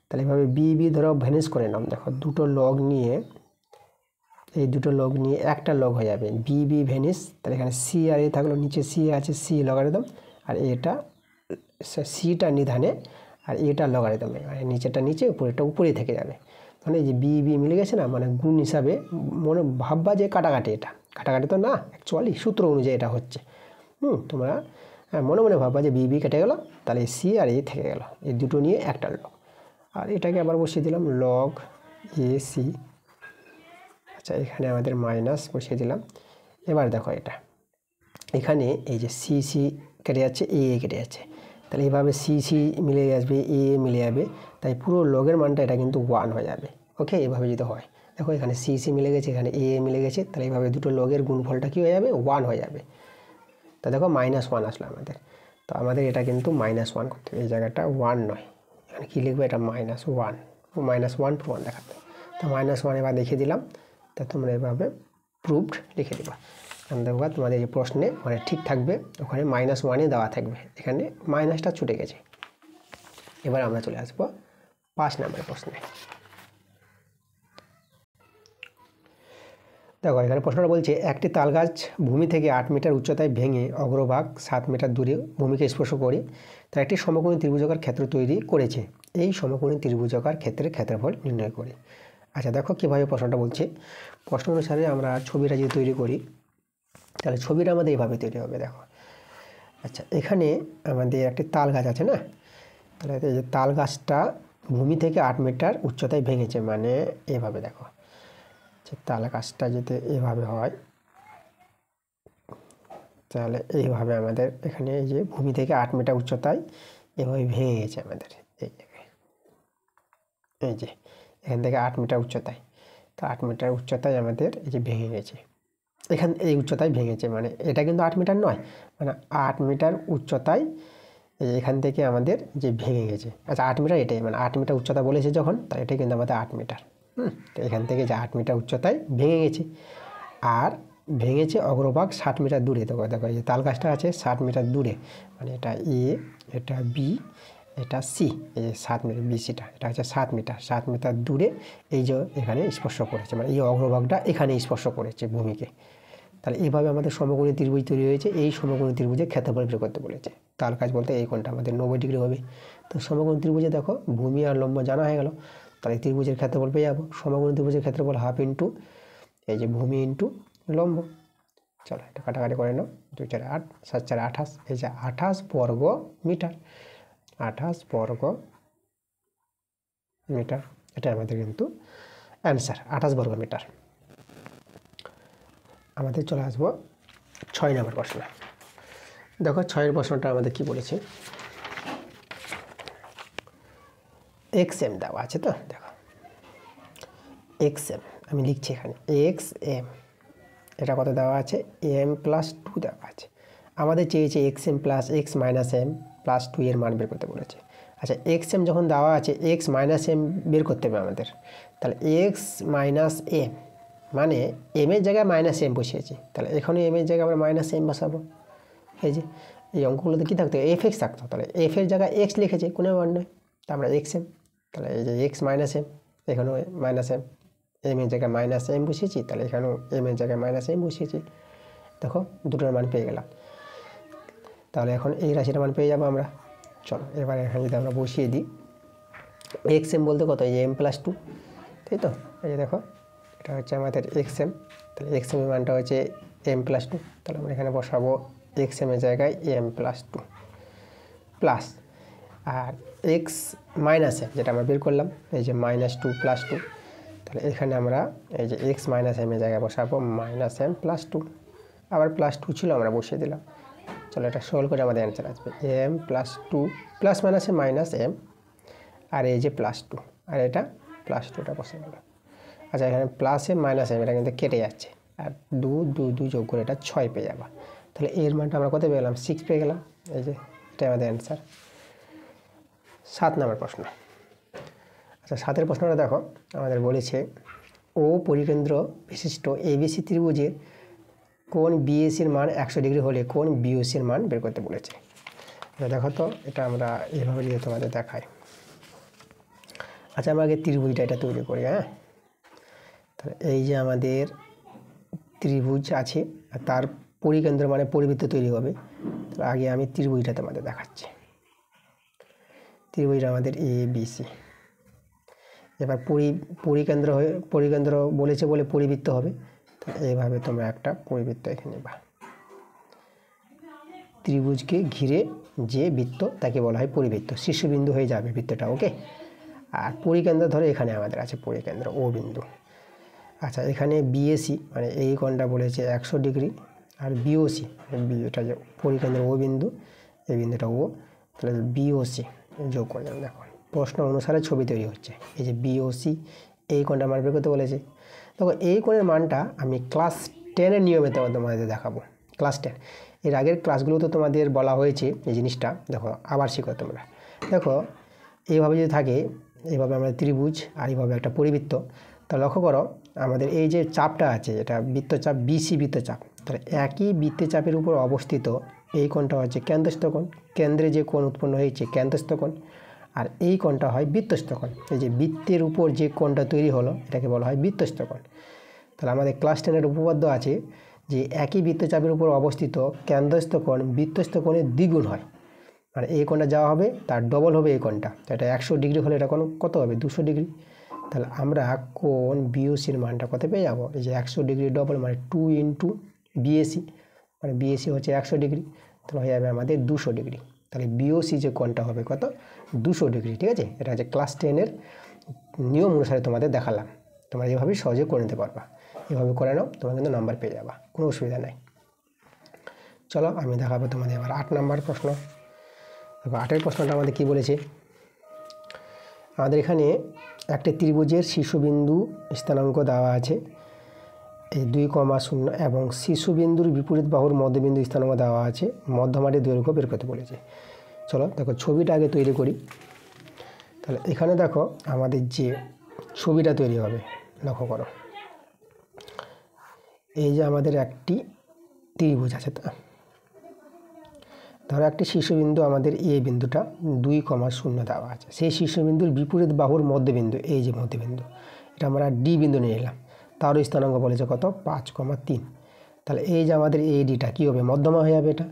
তাহলে এভাবে বি বি ধরো ভ্যানিশ করে নাও। দেখো দুটো লগ নিয়ে, এই দুটো লগ নিয়ে একটা লগ হয়ে যাবে, বি বি ভ্যানিশ, তাহলে এখানে সি আর এ থাকলো, নিচে সি আছে, সি লগারিদম, আর এটা সিটা নিধানে, আর এটা লগারিদমে, মানে নিচেটা নিচে, উপরেটা উপরে থেকে যাবে। মানে এই যে বি বি মিলে গেছে না, মানে গুণ হিসাবে মনে ভাববা যে কাটাকাটি, এটা কাটাকাটি তো না, অ্যাকচুয়ালি সূত্র অনুযায়ী এটা হচ্ছে। তোমরা মনে মনে ভাববা যে বি বি কেটে গেল, তাহলে সি আর এ থেকে গেল, এই দুটো নিয়ে একটা লগ। আর এটাকে আবার বসিয়ে দিলাম লগ এ সি। আচ্ছা, এখানে আমাদের মাইনাস বসিয়ে দিলাম। এবার দেখো এটা এখানে এই যে সি সি কেটে যাচ্ছে, এ এ কেটে যাচ্ছে, তাহলে এইভাবে সি সি মিলে আসবে, এ এ মিলে যাবে, তাই পুরো লগের মানটা এটা কিন্তু 1 হয়ে যাবে। ওকে, এভাবে যদি হয়, দেখো এখানে সি সি মিলে গেছে, এখানে এ এ মিলে গেছে, তাহলে এইভাবে দুটো লগের গুণফলটা কী হয়ে যাবে, 1 হয়ে যাবে। তা দেখো -1 আসলো আমাদের, তো আমাদের এটা কিন্তু -1 করতে হবে, এই জায়গাটা 1 নয়, এখানে কী লিখবো, এটা -1, -1 প্রমাণ দেখাতে। তো -1 এবার লিখে দিলাম, তা তোমরা এভাবে প্রুভড লিখে দেবা। দেখবা তোমাদের এই প্রশ্নে মানে ঠিক থাকবে, ওখানে -1 দেওয়া থাকবে, এখানে মাইনাসটা ছুটে গেছে। এবার আমরা চলে আসবো 5 নম্বরের প্রশ্নে। দেখো এখানে প্রশ্নটা বলছে, একটি তালগাছ ভূমি থেকে 8 মিটার উচ্চতায় ভেঙে অগ্রভাগ 7 মিটার দূরে ভূমিকে স্পর্শ করে তার একটি সমকোণী ত্রিভুজাকার ক্ষেত্র তৈরি করেছে। এই সমকোণী ত্রিভুজাকার ক্ষেত্রের ক্ষেত্রফল নির্ণয় করে। আচ্ছা, দেখো কীভাবে প্রশ্নটা বলছে। প্রশ্ন অনুসারে আমরা ছবিটা যদি তৈরি করি, তাহলে ছবিটা আমাদের এইভাবে তৈরি হবে। দেখো, আচ্ছা, এখানে আমাদের একটি তাল গাছ আছে না, তাহলে এই যে তাল গাছটা ভূমি থেকে 8 মিটার উচ্চতায় ভেঙেছে, মানে এভাবে দেখো, যে তাল গাছটা যদি এভাবে হয়, তাহলে এইভাবে আমাদের এখানে এই যে ভূমি থেকে 8 মিটার উচ্চতায় এভাবে ভেঙে গেছে আমাদের এই জায়গায়, এই যে এখান থেকে 8 মিটার উচ্চতায়, তো 8 মিটার উচ্চতায় আমাদের এই যে ভেঙে গেছে, এখান এই উচ্চতায় ভেঙেছে, মানে এটা কিন্তু 8 মিটার নয়, মানে 8 মিটার উচ্চতায় এখান থেকে আমাদের যে ভেঙে গেছে। আচ্ছা, 8 মিটার এটাই, মানে 8 মিটার উচ্চতা বলেছে যখন, তাই এটাই কিন্তু আমাদের 8 মিটার। তো এখান থেকে যে 8 মিটার উচ্চতায় ভেঙে গেছে, আর ভেঙেছে অগ্রভাগ 60 মিটার দূরে। দেখো দেখো এই যে তাল গাছটা আছে 60 মিটার দূরে, মানে এটা এ, এটা বি, এটা সি, এই যে 7 মিটার বিসিটা, এটা হচ্ছে 7 মিটার, 7 মিটার দূরে এই যে এখানে স্পর্শ করেছে, মানে এই অগ্রভাগটা এখানে স্পর্শ করেছে ভূমিকে। তাহলে এইভাবে আমাদের সমকোণী ত্রিভুজ তৈরি হয়েছে। এই সমকোণী ত্রিভুজের ক্ষেত্রফল বের করতে বলেছে। তাল গাছ বলতে এই কোণটা আমাদের 90 ডিগ্রি হবে। তো সমকোণী ত্রিভুজে দেখো ভূমি আর লম্ব জানা হয়ে গেল, তাহলে ত্রিভুজের ক্ষেত্রফল পেয়ে যাবো। সমকোণী ত্রিভুজের ক্ষেত্রফল হাফ ইন্টু এই যে ভূমি ইন্টু লম্ব। চলো এটা কাটাকাটি করে নাও, 2 4 8, 7 4 28, এই যে 28 বর্গ মিটার, 28 বর্গ মিটার, এটা আমাদের কিন্তু অ্যান্সার, 28 বর্গ মিটার। আমাদের চলে আসবো 6 নম্বর প্রশ্ন। দেখো 6 প্রশ্নটা আমাদের কি বলেছে। এক্স এম দেওয়া আছে, তো দেখো এক্স এম আমি লিখছি এখানে এক্স এম, এটা কত দেওয়া আছে এম প্লাস টু দেওয়া আছে। আমাদের চেয়েছে X M plus X minus M plus two এর মান বের করতে বলেছে। আচ্ছা এক্স এম যখন দেওয়া আছে এক্স মাইনাস এম বের করতে হবে আমাদের, তাহলে এক্স মাইনাস এম মানে এম এর জায়গায় মাইনাস এম বসিয়েছি, তাহলে এখানে এম এর জায়গায় আমরা মাইনাস এম বসাবো। এই যে এই অঙ্কগুলোতে কী থাকতো এফ এক্স থাকতো, তাহলে এফ এর জায়গায় এক্স লিখেছে কোনো মান নয়, তা আমরা এক্স এম, তাহলে এই যে এক্স মাইনাস এম এখানেও মাইনাস এম, এম এর জায়গায় মাইনাস এম বসিয়েছি, তাহলে এখানেও এম এর জায়গায় মাইনাস এম বসিয়েছি। দেখো দুটোর মান পেয়ে গেলাম, তাহলে এখন এই রাশিটার মান পেয়ে যাবো আমরা। চলো এবার এখানে যদি আমরা বসিয়ে দিই এক্স এম বলতে কত এই এম প্লাস টু, তাই তো এই যে দেখো এটা হচ্ছে আমাদের এক্স এম, তাহলে এক্স এমের মানটা হচ্ছে এম প্লাস টু, তাহলে আমরা এখানে বসাবো এক্স এমের জায়গায় এম প্লাস টু প্লাস আর এক্স মাইনাস এম যেটা আমরা বের করলাম এই যে মাইনাস টু প্লাস টু, তাহলে এখানে আমরা এই যে এক্স মাইনাস এমের জায়গায় বসাবো মাইনাস এম প্লাস টু, আবার প্লাস টু ছিল আমরা বসিয়ে দিলাম। চলো এটা সলভ করে আমাদের অ্যান্সার আসবে এম প্লাস টু প্লাস মাইনাসে মাইনাস এম আর এই যে প্লাস টু আর এটা প্লাস টুটা বসে গেল। আচ্ছা এখানে প্লাস এম মাইনাস এম এটা কিন্তু কেটে যাচ্ছে আর দু দু দু যোগ করে এটা 6 পেয়ে যাবা, তাহলে এর মানটা আমরা কত পেয়ে গেলাম 6 পেয়ে গেলাম। এই যে এটা আমাদের অ্যান্সার। 7 নম্বর প্রশ্ন। আচ্ছা 7 প্রশ্নটা দেখো আমাদের বলেছে ও পরিকেন্দ্র বিশিষ্ট এবিসি ত্রিভুজের কোন বিএসির মান 100 ডিগ্রি হলে কোন বিওসির মান বের করতে বলেছে। দেখো তো এটা আমরা এইভাবে নিয়ে তোমাদের দেখাই। আচ্ছা আমরা আগে ত্রিভুজটা এটা তৈরি করি, হ্যাঁ তাহলে এই যে আমাদের ত্রিভুজ আছে আর তার পরিকেন্দ্র মানে পরিবৃত্ত তৈরি হবে, তাহলে আগে আমি ত্রিভুজটা তোমাদের দেখাচ্ছি। ত্রিভুজটা আমাদের এ বি সি, এবার পরিকেন্দ্র বলেছে বলে পরিবৃত্ত হবে, তাহলে এইভাবে তোমরা একটা পরিবৃত্ত এখানে নেবা। ত্রিভুজকে ঘিরে যে বৃত্ত তাকে বলা হয় পরিবৃত্ত, শীর্ষবিন্দু হয়ে যাবে বৃত্তটা, ওকে। আর পরিকেন্দ্র ধরো এখানে আমাদের আছে পরিকেন্দ্র ও বিন্দু। আচ্ছা এখানে বিএসি মানে এই কোণটা বলেছে 100 ডিগ্রি আর বিওসি এটা যে পরিকেন্দ্র ও বিন্দু এই বিন্দুটা ও, তাহলে বিওসি যোগ করে যাবে। দেখো প্রশ্ন অনুসারে ছবি তৈরি হচ্ছে, এই যে বিওসি এই কোণটা মান বের করতে বলেছে। দেখো এই কোণের মানটা আমি ক্লাস 10-এর নিয়মে তোমাদের দেখাবো। ক্লাস 10 এর আগের ক্লাসগুলোতে তোমাদের বলা হয়েছে এই জিনিসটা, দেখো আবার শিখো তোমরা। দেখো এইভাবে যদি থাকে এইভাবে আমরা ত্রিভুজ আর এইভাবে একটা পরিবৃত্ত, তা লক্ষ্য করো আমাদের এই যে চাপটা আছে এটা বৃত্তচাপ বিসি বৃত্তচাপ, তাহলে একই বৃত্তচাপের উপর অবস্থিত এই কোণটা হচ্ছে কেন্দ্রস্থ কোণ, কেন্দ্রে যে কোণ উৎপন্ন হয়েছে কেন্দ্রস্থ কোণ, আর এই কোণটা হয় বৃত্তস্থ কোণ। এই যে বৃত্তের উপর যে কোণটা তৈরি হলো এটাকে বলা হয় বৃত্তস্থ কোণ। তাহলে আমাদের ক্লাস 10-এর উপপাদ্য আছে যে একই বৃত্তচাপের উপর অবস্থিত কেন্দ্রস্থ কোণ বৃত্তস্থ কোণের দ্বিগুণ হয়, মানে এই কোণটা যাওয়া হবে তার ডবল হবে এই কোণটা, এটা 100 ডিগ্রি হলে এটা কোণ কত হবে 200 ডিগ্রি। তাহলে আমরা কোণ বিওসির মানটা কত পেয়ে যাবো, এই যে 100 ডিগ্রি ডবল মানে 2 ইন্টু বিএসি, মানে বিএসি হচ্ছে 100 ডিগ্রি, তাহলে হয়ে যাবে আমাদের 200 ডিগ্রি। তাহলে বিওসি যে কোণটা হবে কত 200 ডিগ্রি, ঠিক আছে। এটা হচ্ছে ক্লাস 10-এর নিয়ম অনুসারে তোমাদের দেখালাম, তোমরা এইভাবেই সহজে করে নিতে পারবা, এভাবে করে নাও তোমরা কিন্তু নাম্বার পেয়ে যাবা, কোনো অসুবিধা নাই। চলো আমি দেখাবো তোমাদের এবার 8 নম্বর প্রশ্ন। দেখো 8-এর প্রশ্নটা আমাদের কি বলেছে, আমাদের এখানে একটা ত্রিভুজের শীর্ষবিন্দু স্থানাঙ্ক দেওয়া আছে এই 2,0 এবং শীর্ষবিন্দুর বিপরীত বাহুর মধ্যবিন্দু স্থানাঙ্ক দেওয়া আছে, মধ্যমাটির দৈর্ঘ্য বের করতে বলেছে। চলো দেখো ছবিটা আগে তৈরি করি। তাহলে এখানে দেখো আমাদের যে ছবিটা তৈরি হবে লক্ষ্য করো, এই যে আমাদের একটি ত্রিভুজ আছে, ধরো একটি শীর্ষবিন্দু আমাদের এ বিন্দুটা 2,0 দেওয়া আছে, সেই শীর্ষবিন্দুর বিপরীত বাহুর মধ্যবিন্দু এই যে মধ্যবিন্দু এটা আমরা ডি বিন্দু নিয়ে নিলাম, তারও স্থানাঙ্ক বলেছে কত 5,3। তাহলে এই যে আমাদের এই ডিটা কী হবে মধ্যমা হয়ে যাবে, এটা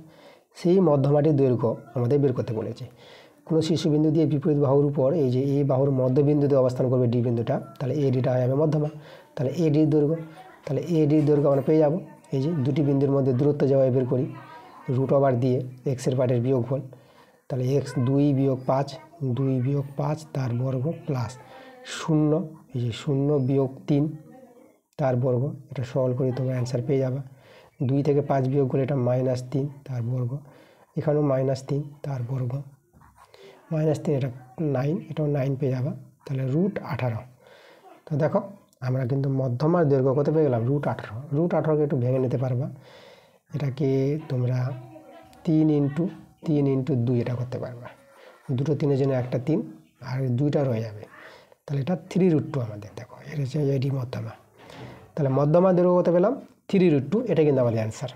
সেই মধ্যমাটির দৈর্ঘ্য আমাদের বের করতে বলেছে। কোনো শীর্ষবিন্দু দিয়ে বিপরীত বাহুর উপর এই যে এই বাহুর মধ্যবিন্দুতে অবস্থান করবে ডি বিন্দুটা, তাহলে এই ডিটা হয়ে যাবে মধ্যমা, তাহলে এ ডির দৈর্ঘ্য, তাহলে এ ডির দৈর্ঘ্য আমরা পেয়ে যাব। এই যে দুটি বিন্দুর মধ্যে দূরত্ব যাওয়াই বের করি রুট ওভার দিয়ে এক্সের পার্টের বিয়োগফল, তাহলে এক্স 2 - 5 2 - 5 তার বর্গ প্লাস 0 এই যে 0 - 3 তার বর্গ, এটা সলভ করে তোমরা অ্যান্সার পেয়ে যাবে। 2 থেকে 5 বিয়োগ করে এটা -3 তার বর্গ, এখানেও -3 তার বর্গ, -3 এটা 9, এটাও 9 পেয়ে যাবা, তাহলে √18। তো দেখো আমরা কিন্তু মধ্যমার দৈর্ঘ্য কত পেয়ে গেলাম, √18। √18কে একটু ভেঙে নিতে পারবা, এটাকে তোমরা 3 × 3 × 2 এটা করতে পারবা। দুটো 3-এর জন্য একটা 3 আর 2টা রয়ে যাবে, তাহলে এটা 3√2 আমাদের। দেখো এটা হচ্ছে এডি মধ্যমা, তাহলে মধ্যমা দৈর্ঘ্য কত পেলাম, 3√2। এটা কিন্তু আমাদের অ্যান্সার।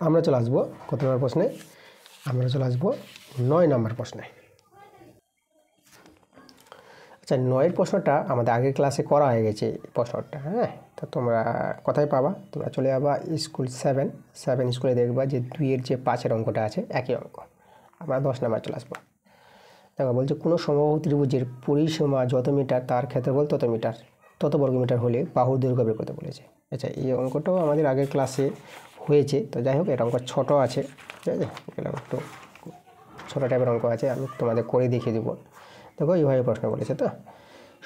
আমরা চলে আসবো কত নম্বর প্রশ্নে, আমরা চলে আসবো 9 নম্বর প্রশ্নে। আচ্ছা 9 প্রশ্নটা আমাদের আগের ক্লাসে করা হয়ে গেছে প্রশ্নটা, হ্যাঁ। তো তোমরা কোথায় পাবা, তোমরা চলে যাবা স্কুল 7 স্কুলে দেখবা যে 2-এর যে 5-এর অঙ্কটা আছে একই অঙ্ক। আমরা 10 নম্বর চলে আসবো। দেখো বলছে কোনো সমবাহু ত্রিভুজের পরিসীমা যত মিটার তার ক্ষেত্রফল তত মিটার, তত বর্গমিটার হলে বাহুর দৈর্ঘ্য বের করতে বলেছে। আচ্ছা এই অঙ্কটাও আমাদের আগের ক্লাসে হয়েছে, তো যাই হোক এটা অঙ্ক ছোটো আছে, ঠিক আছে, এগুলো একটু ছোটো টাইপের অঙ্ক আছে, আমি তোমাদের করে দেখিয়ে দেবো। দেখো এইভাবে প্রশ্ন বলেছে, তো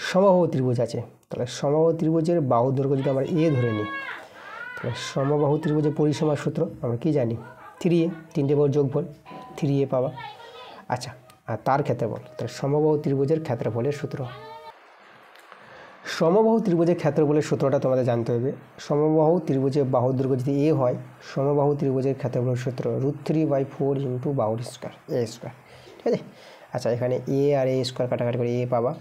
সমবাহু ত্রিভুজ আছে, তাহলে সমবাহু ত্রিভুজের বাহুর দৈর্ঘ্য যদি আমরা এ ধরে নিই, তাহলে সমবাহু ত্রিভুজের পরিসীমার সূত্র আমরা কি জানি, 3a, 3টে বাহুর যোগফল 3a পাবা। আচ্ছা আর তার ক্ষেত্রফল, তাহলে সমবাহু ত্রিভুজের ক্ষেত্রফলের সূত্র, সমবাহু ত্রিভুজের ক্ষেত্রফলের সূত্রটা তোমাদের জানতে হবে। সমবাহু ত্রিভুজের বাহুর দৈর্ঘ্য যদি এ হয়, সমবাহু ত্রিভুজের ক্ষেত্রফলের সূত্র √3/4 × বাহুর স্কোয়ার a স্কোয়ার, ঠিক আছে। আচ্ছা এখানে এ আর এ স্কোয়ার কাটাকাটি করে এ পাবা,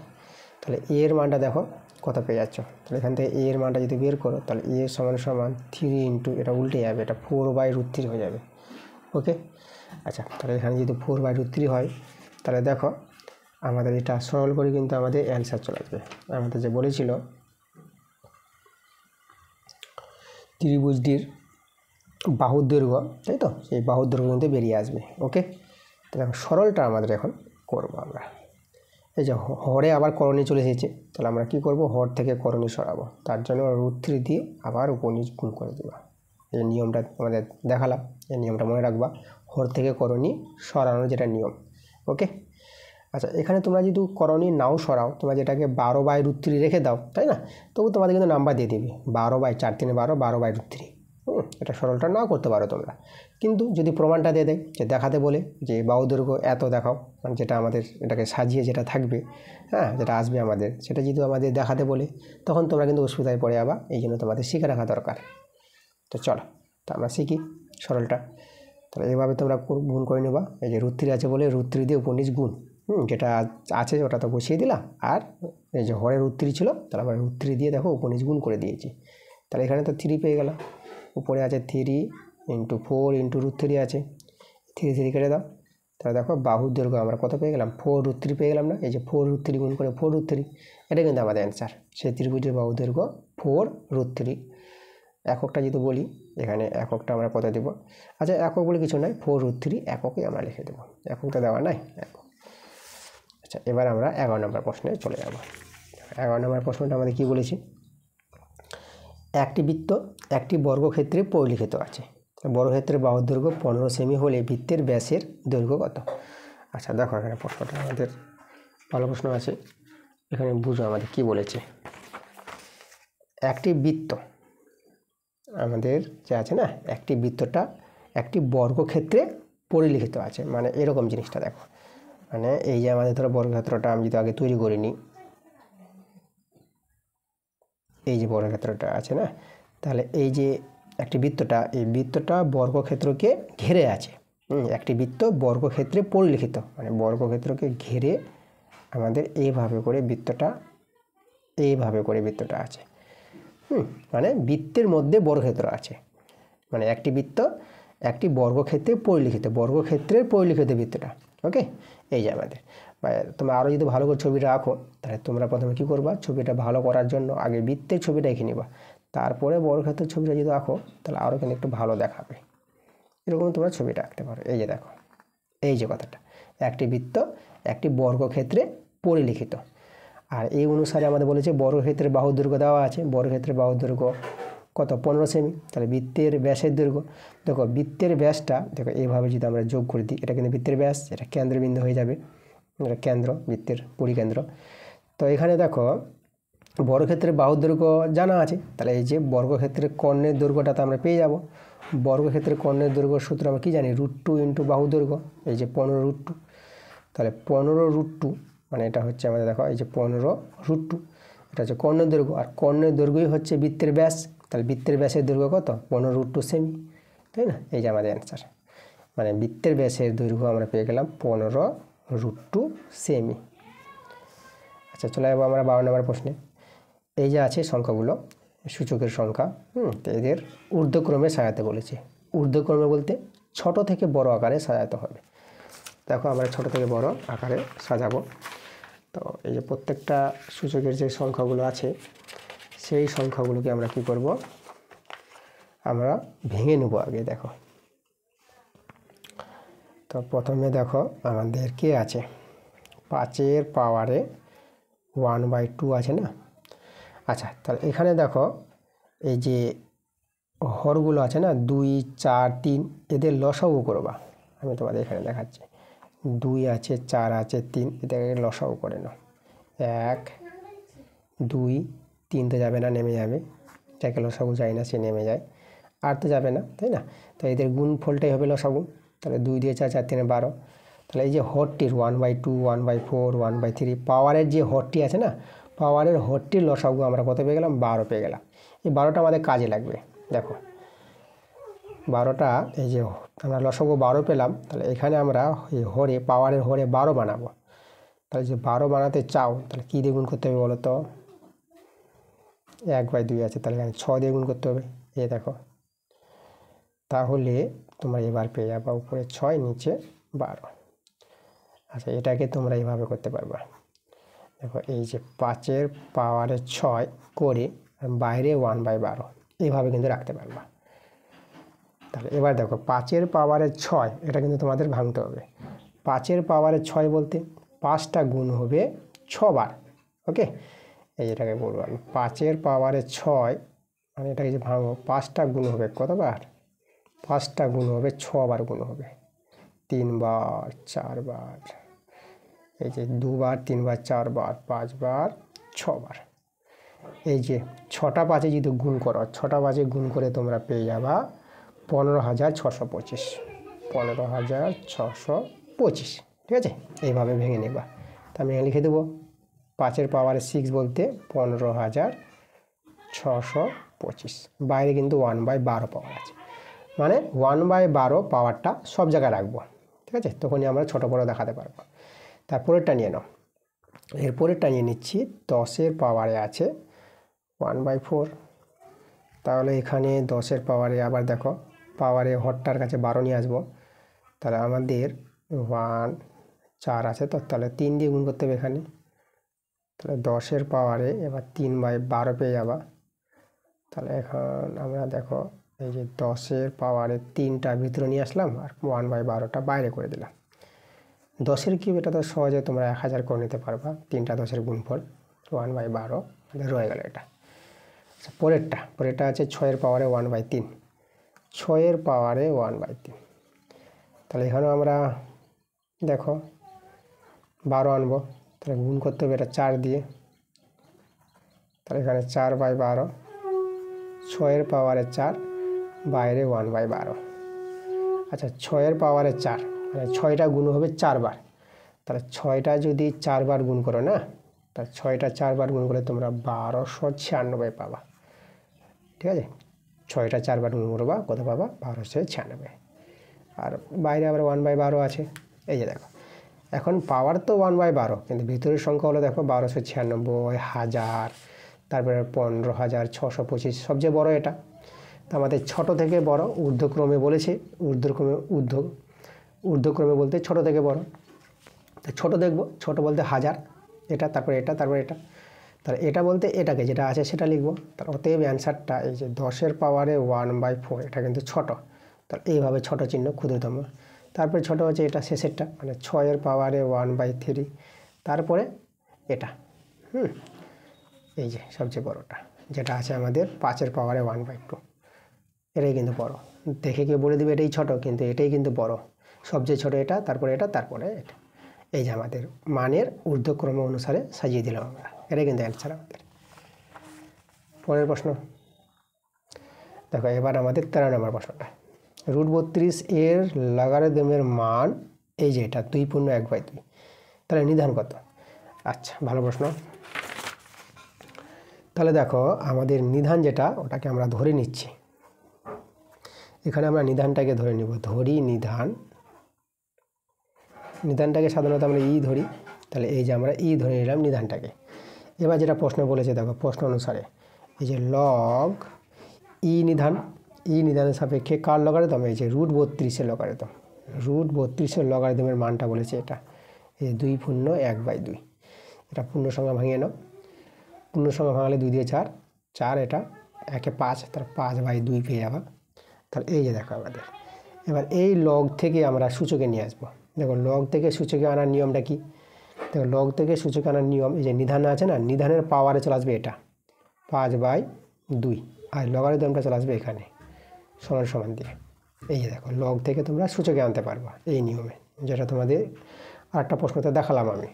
তাহলে এ এর মানটা দেখো কত পেয়ে যাচ্ছ, তাহলে এখান থেকে এ এর মানটা যদি বের করো, তাহলে এ সমান 3 × এটা উল্টে যাবে, এটা 4/√3 হয়ে যাবে, ওকে। আচ্ছা তাহলে এখানে যদি 4/√3 হয়, তাহলে দেখো আমাদের এটা সরল করে কিন্তু আমাদের অ্যান্সার চলে আসবে। আমাদের যে বলেছিল ত্রিভুজটির বাহুর দৈর্ঘ্য, তাই তো, সেই বাহুর দৈর্ঘ্য কিন্তু বেরিয়ে আসবে, ওকে। তো দেখো সরলটা আমাদের এখন করবো আমরা। এই যে হরে আবার করণী চলে এসেছে, তাহলে আমরা কি করব, হর থেকে করণী সরাবো, তার জন্য √3 দিয়ে আবার উপনিচ গুণ করে দেবো। এই নিয়মটা আমাদের দেখালাম, এই নিয়মটা মনে রাখবা, হর থেকে করণী সরানোর যেটা নিয়ম, ওকে। আচ্ছা এখানে তোমরা যদি করণী নাও সরাও, তোমরা যেটাকে 12/√3 রেখে দাও, তাই না, তবু তোমাদের কিন্তু নাম্বার দিয়ে দেবে 12/4 3 12 12/√3। এটা সরলটা নাও করতে পারো তোমরা, কিন্তু যদি প্রমাণটা দিয়ে দেয় যে দেখাতে বলে যে বাহু দৈর্ঘ্য এত দেখাও, মানে যেটা আমাদের এটাকে সাজিয়ে যেটা থাকবে, হ্যাঁ, যেটা আসবে আমাদের, সেটা যদি আমাদের দেখাতে বলে, তখন তোমরা কিন্তু অসুবিধায় পড়ে যাবা, এই জন্য তোমাদের শিখে রাখা দরকার। তো চলো তো আমরা শিখি সরলটা। তাহলে এইভাবে তোমরা গুণ করে নেবা, এই যে √3 আছে বলে √3 দিয়ে উপনিচ গুণ, যেটা আছে ওটা তো বসিয়ে দিলাম, আর এই যে হরে √3 ছিল, তাহলে আমরা √3 দিয়ে দেখো উপনিচ গুণ করে দিয়েছি, তাহলে এখানে তো 3 পেয়ে গেলাম, উপরে আছে 3 × 4 × √3 আছে, 3 কেটে দাও, তাহলে দেখো বাহুর দৈর্ঘ্য আমরা কত পেয়ে গেলাম, 4√3 পেয়ে গেলাম না, এই যে 4√3 গুণ করে 4√3, এটা কিন্তু আমাদের অ্যান্সার। সেই ত্রিভুজের বাহুর দৈর্ঘ্য 4√3। এককটা যদি বলি, এখানে এককটা আমরা কত দেবো, আচ্ছা একক বলে কিছু নাই, 4√3 এককই আমরা লিখে দেবো, এককটা দেওয়া নাই একক। আচ্ছা এবার আমরা 11 নম্বর প্রশ্নে চলে যাব। 11 নম্বর প্রশ্নটা আমাদের কী বলেছি, একটি বৃত্ত একটি বর্গক্ষেত্রে পরিলিখিত আছে, বর্গক্ষেত্রের বাহুর দৈর্ঘ্য 15 সেমি হলে বৃত্তের ব্যাসের দৈর্ঘ্য কত। আচ্ছা দেখো এখানে প্রশ্নটা আমাদের ভালো প্রশ্ন আছে, এখানে বুঝো আমাদের কি বলেছে। একটি বৃত্ত আমাদের যে আছে না, একটি বৃত্তটা একটি বর্গক্ষেত্রে পরিলিখিত আছে, মানে এরকম জিনিসটা দেখো, মানে এই যে আমাদের ধরো বর্গক্ষেত্রটা আমি যদি আগে তৈরি করিনি, এই যে বর্গক্ষেত্রটা আছে না, তাহলে এই যে একটি বৃত্তটা, এই বৃত্তটা বর্গক্ষেত্রকে ঘিরে আছে, একটি বৃত্ত বর্গক্ষেত্রে পরিলিখিত, মানে বর্গক্ষেত্রকে ঘিরে আমাদের এইভাবে করে বৃত্তটা আছে, মানে বৃত্তের মধ্যে বর্গক্ষেত্র আছে, মানে একটি বৃত্ত একটি বর্গক্ষেত্রে পরিলিখিত, বর্গক্ষেত্রের পরিলিখিত বৃত্তটা, ওকে। এই যে আমাদের, তোমরা আরও যদি ভালো করে ছবিটা আঁকো, তাহলে তোমরা প্রথমে কী করবা, ছবিটা ভালো করার জন্য আগে বৃত্তের ছবিটা এঁকে নিবা, তারপরে বর্গক্ষেত্রের ছবিটা যদি আঁকো, তাহলে আরও কিন্তু একটু ভালো দেখাবে। এরকম তোমরা ছবিটা আঁকতে পারো, এই যে দেখো, এই যে কথাটা, একটি বৃত্ত একটি বর্গক্ষেত্রে পরিলিখিত, আর এই অনুসারে আমাদের বলেছে বর্গক্ষেত্রের বাহুর দৈর্ঘ্য দেওয়া আছে, বর্গক্ষেত্রের বাহুর দৈর্ঘ্য কত, 15 সেমি, তাহলে বৃত্তের ব্যাসের দৈর্ঘ্য, দেখো বৃত্তের ব্যাসটা দেখো এইভাবে যদি আমরা যোগ করে দিই, এটা কিন্তু বৃত্তের ব্যাস, এটা কেন্দ্রবিন্দু হয়ে যাবে, এটা কেন্দ্র, বৃত্তের পরিকেন্দ্র। তো এখানে দেখো বর্গক্ষেত্রের বাহুর দৈর্ঘ্য জানা আছে, তাহলে এই যে বর্গক্ষেত্রের কর্ণের দৈর্ঘ্যটা তো আমরা পেয়ে যাব, বর্গক্ষেত্রের কর্ণের দৈর্ঘ্য সূত্র আমরা কী জানি, √2 × বাহুর দৈর্ঘ্য, এই যে 15 √2, তাহলে 15√2 মানে এটা হচ্ছে আমাদের দেখো এই যে 15√2, এটা হচ্ছে কর্ণের দৈর্ঘ্য, আর কর্ণের দৈর্ঘ্যই হচ্ছে বৃত্তের ব্যাস। তাহলে বৃত্তের ব্যাসের দৈর্ঘ্য কত? 15√2 সেমি, তাই না? এই যে আমাদের অ্যান্সার, মানে বৃত্তের ব্যাসের দৈর্ঘ্য আমরা পেয়ে গেলাম 15√2 সেমি। আচ্ছা, চলে যাবো আমরা 12 নম্বর প্রশ্নে। এই যে আছে সংখ্যাগুলো, সূচকের সংখ্যা, তো এদের ঊর্ধ্বক্রমে সাজাতে বলেছে। ঊর্ধ্বক্রমে বলতে ছোট থেকে বড় আকারে সাজাতে হবে। দেখো আমরা ছোট থেকে বড় আকারে সাজাবো। তো এই যে প্রত্যেকটা সূচকের যে সংখ্যাগুলো আছে সেই সংখ্যাগুলোকে আমরা কি করব, আমরা ভেঙে নেব আগে। দেখো, তো প্রথমে দেখো আমাদের কে আছে, 5 এর পাওয়ারে 1/2 আছে না। আচ্ছা, তাহলে এখানে দেখো এই যে হরগুলো আছে না, 2, 4, 3, এদের লসাগু করবা। আমি তোমাদের এখানে দেখাচ্ছি, 2 আছে, 4 আছে, 3, এদেরকে লসাগু করে নাও। 1, 2, 3 তো যাবে না, নেমে যাবে। যাকে লসাগু যায় না সে নেমে যায়, আর তো যাবে না, তাই না? তো এদের গুণফলটাই হবে লসাগু। তাহলে 2 দিয়ে 4, 4 3 12। তাহলে এই যে হরটির 1/2, 1/4, 1/3 পাওয়ারের যে হরটি আছে না, পাওয়ারের হরটির লসাগু আমরা কত পেয়ে গেলাম? 12 পেয়ে গেলাম। এই 12টা আমাদের কাজে লাগবে। দেখো 12টা, এই যে আমরা লসাগু 12 পেলাম, তাহলে এখানে আমরা এই হরে, পাওয়ারের হরে 12 বানাবো। তাহলে যে 12 বানাতে চাও তাহলে কী দিয়ে গুণ করতে হবে বলো তো? 1/2 আছে, তাহলে এখানে 6 দিয়ে গুণ করতে হবে। এই দেখো, তাহলে তোমরা এবার পেয়ে যাবা উপরে 6, নিচে 12। আচ্ছা, এটাকে তোমরা এইভাবে করতে পারবা। দেখো এই যে 5 এর পাওয়ারে 6 করে বাইরে 1/12, এইভাবে কিন্তু রাখতে পারবা। তাহলে এবার দেখো 5 এর পাওয়ারে 6, এটা কিন্তু তোমাদের ভাঙতে হবে। 5 এর পাওয়ারে 6 বলতে 5টা গুণ হবে 6 বার। ওকে, এই এটাকে বলবো আমি 5 এর পাওয়ারে 6, মানে এটাকে যে ভাঙো, 5টা গুণ হবে কতবার? 5টা গুণ হবে 6 বার গুণ হবে, 3 বার, 4 বার, এই যে 2 বার, 3 বার, 4 বার, 5 বার, 6 বার। এই যে 6টা 5-এ যদি গুণ করো, 6টা 5-এ গুণ করে তোমরা পেয়ে যাবা 15,625, 15,625। ঠিক আছে, এইভাবে ভেঙে নেবা। তা আমি লিখে দেবো 5 এর পাওয়ারে 6 বলতে 15,625। বাইরে কিন্তু 1/12 পাওয়ার আছে, মানে 1/12 পাওয়ারটা সব জায়গায় রাখবো। ঠিক আছে, তখনই আমরা ছোটো বড়ো দেখাতে পারবো। তারপরেরটা নিয়ে নাও, এরপরেরটা নিয়ে নিচ্ছি। 10 এর পাওয়ারে আছে 1/4। তাহলে এখানে 10 এর পাওয়ারে আবার দেখো পাওয়ারে হরটার কাছে 12 নিয়ে আসবো। তাহলে আমাদের 1, 4 আছে, তো তাহলে 3 দিয়ে গুণ করতে হবে এখানে। তাহলে 10 এর পাওয়ারে এবার 3/12 পেয়ে যাবা। তাহলে এখন আমরা দেখো এই যে 10 এর পাওয়ারে 3টা ভিতরে নিয়ে আসলাম, আর 1/12টা বাইরে করে দিলাম। 10 এর কিউব, এটা তো সহজে তোমরা 1000 করে নিতে পারবা। 3টা 10 এর গুণফল 1/12 রয়ে গেল এটা। আচ্ছা, পরেরটা আছে 6 এর পাওয়ারে 1/3, 6 এর পাওয়ারে 1/3। তাহলে এখানেও আমরা দেখো 12 আনবো, তাহলে গুণ করতে হবে এটা 4 দিয়ে। তাহলে এখানে 4/12, 6 এর পাওয়ারে 4, বাইরে 1/12। আচ্ছা, 6 এর পাওয়ারে 4, মানে 6টা গুণ হবে 4 বার। তাহলে 6টা যদি 4 বার গুণ করো না, তাহলে 6টা 4 বার গুণ করলে তোমরা 1296 পাবা। ঠিক আছে, 6টা 4 বার গুণ করবা, কত পাবা? 1296। আর বাইরে আবার 1/12 আছে। এই যে দেখো, এখন পাওয়ার তো 1/12, কিন্তু ভিতরের সংখ্যা হলো দেখো 1296, 1000, তারপরে 15,625, সবচেয়ে বড় এটা। তো আমাদের ছোট থেকে বড় ঊর্ধ্বক্রমে বলেছে, ঊর্ধ্বক্রমে বলতে ছোট থেকে বড়। তো ছোট দেখব, ছোট বলতে 1000, এটা, তারপরে এটা, তারপরে এটা। তাহলে এটা বলতে এটাকে যেটা আছে সেটা লিখবো। তার অতএব অ্যান্সারটা এই যে 10 এর পাওয়ারে 1/4, এটা কিন্তু ছোট। তাহলে এইভাবে ছোট চিহ্ন, ক্ষুদ্রতম। তারপরে ছোট হচ্ছে এটা শেষেরটা, মানে 6 এর পাওয়ারে 1/3, তারপরে এটা, এই যে সবচেয়ে বড়টা যেটা আছে আমাদের 5 এর পাওয়ারে 1/2, এটাই কিন্তু বড়। দেখে কেউ বলে দেবে এটাই ছোট, কিন্তু এটাই কিন্তু বড়। সবচেয়ে ছোট এটা, তারপরে এটা, তারপরে এটা। এই যে আমাদের মানের ঊর্ধ্বক্রম অনুসারে সাজিয়ে দিলাম আমরা, এটাই কিন্তু অ্যান্সার আমাদের। পরের প্রশ্ন দেখো, এবার আমাদের 13 নম্বর প্রশ্নটা। √32 এর লগারিদমের মান এই যে এটা 2.1/2। তাহলে নিধান কত? আচ্ছা, ভালো প্রশ্ন। তাহলে দেখো আমাদের নিধান যেটা ওটাকে আমরা ধরে নিচ্ছি। এখানে আমরা নিধানটাকে ধরে নিব, ধরি নিধান। নিধানটাকে সাধারণত আমরা ই ধরি, তাহলে এই যে আমরা ই ধরে নিলাম নিধানটাকে। এবার যেটা প্রশ্ন বলেছে দেখো, প্রশ্ন অনুসারে এই যে লগ ই নিধান, ই নিধানের সাপেক্ষে কার লগারিদম? এই যে √32 লগারিদম। √32 লগারিদমের মানটা বলেছে এটা, এই 2.1/2। এটা পূর্ণ সংখ্যা ভাঙিয়ে নাও, পূর্ণ সংখ্যা ভাঙালে 2 দিয়ে 4, 4 এটা 1 5, তার 5/2 পেয়ে যাবা। তাহলে এই যে দেখো আমাদের এবার এই লগ থেকে আমরা সূচকে নিয়ে আসবো। দেখো লগ থেকে সূচকে আনার নিয়মটা কি? দেখো লগ থেকে সূচকে আনার নিয়ম, এই যে নিধান আছে না, নিধানের পাওয়ারে চলে আসবে এটা 5/2, আর লগারিদমটা চলে আসবে এখানে সমান সমান দিয়ে। এই যে দেখো লগ থেকে তোমরা সূচকে আনতে পারবা এই নিয়মে, যেটা তোমাদের আরেকটা প্রশ্নতে দেখালাম আমি।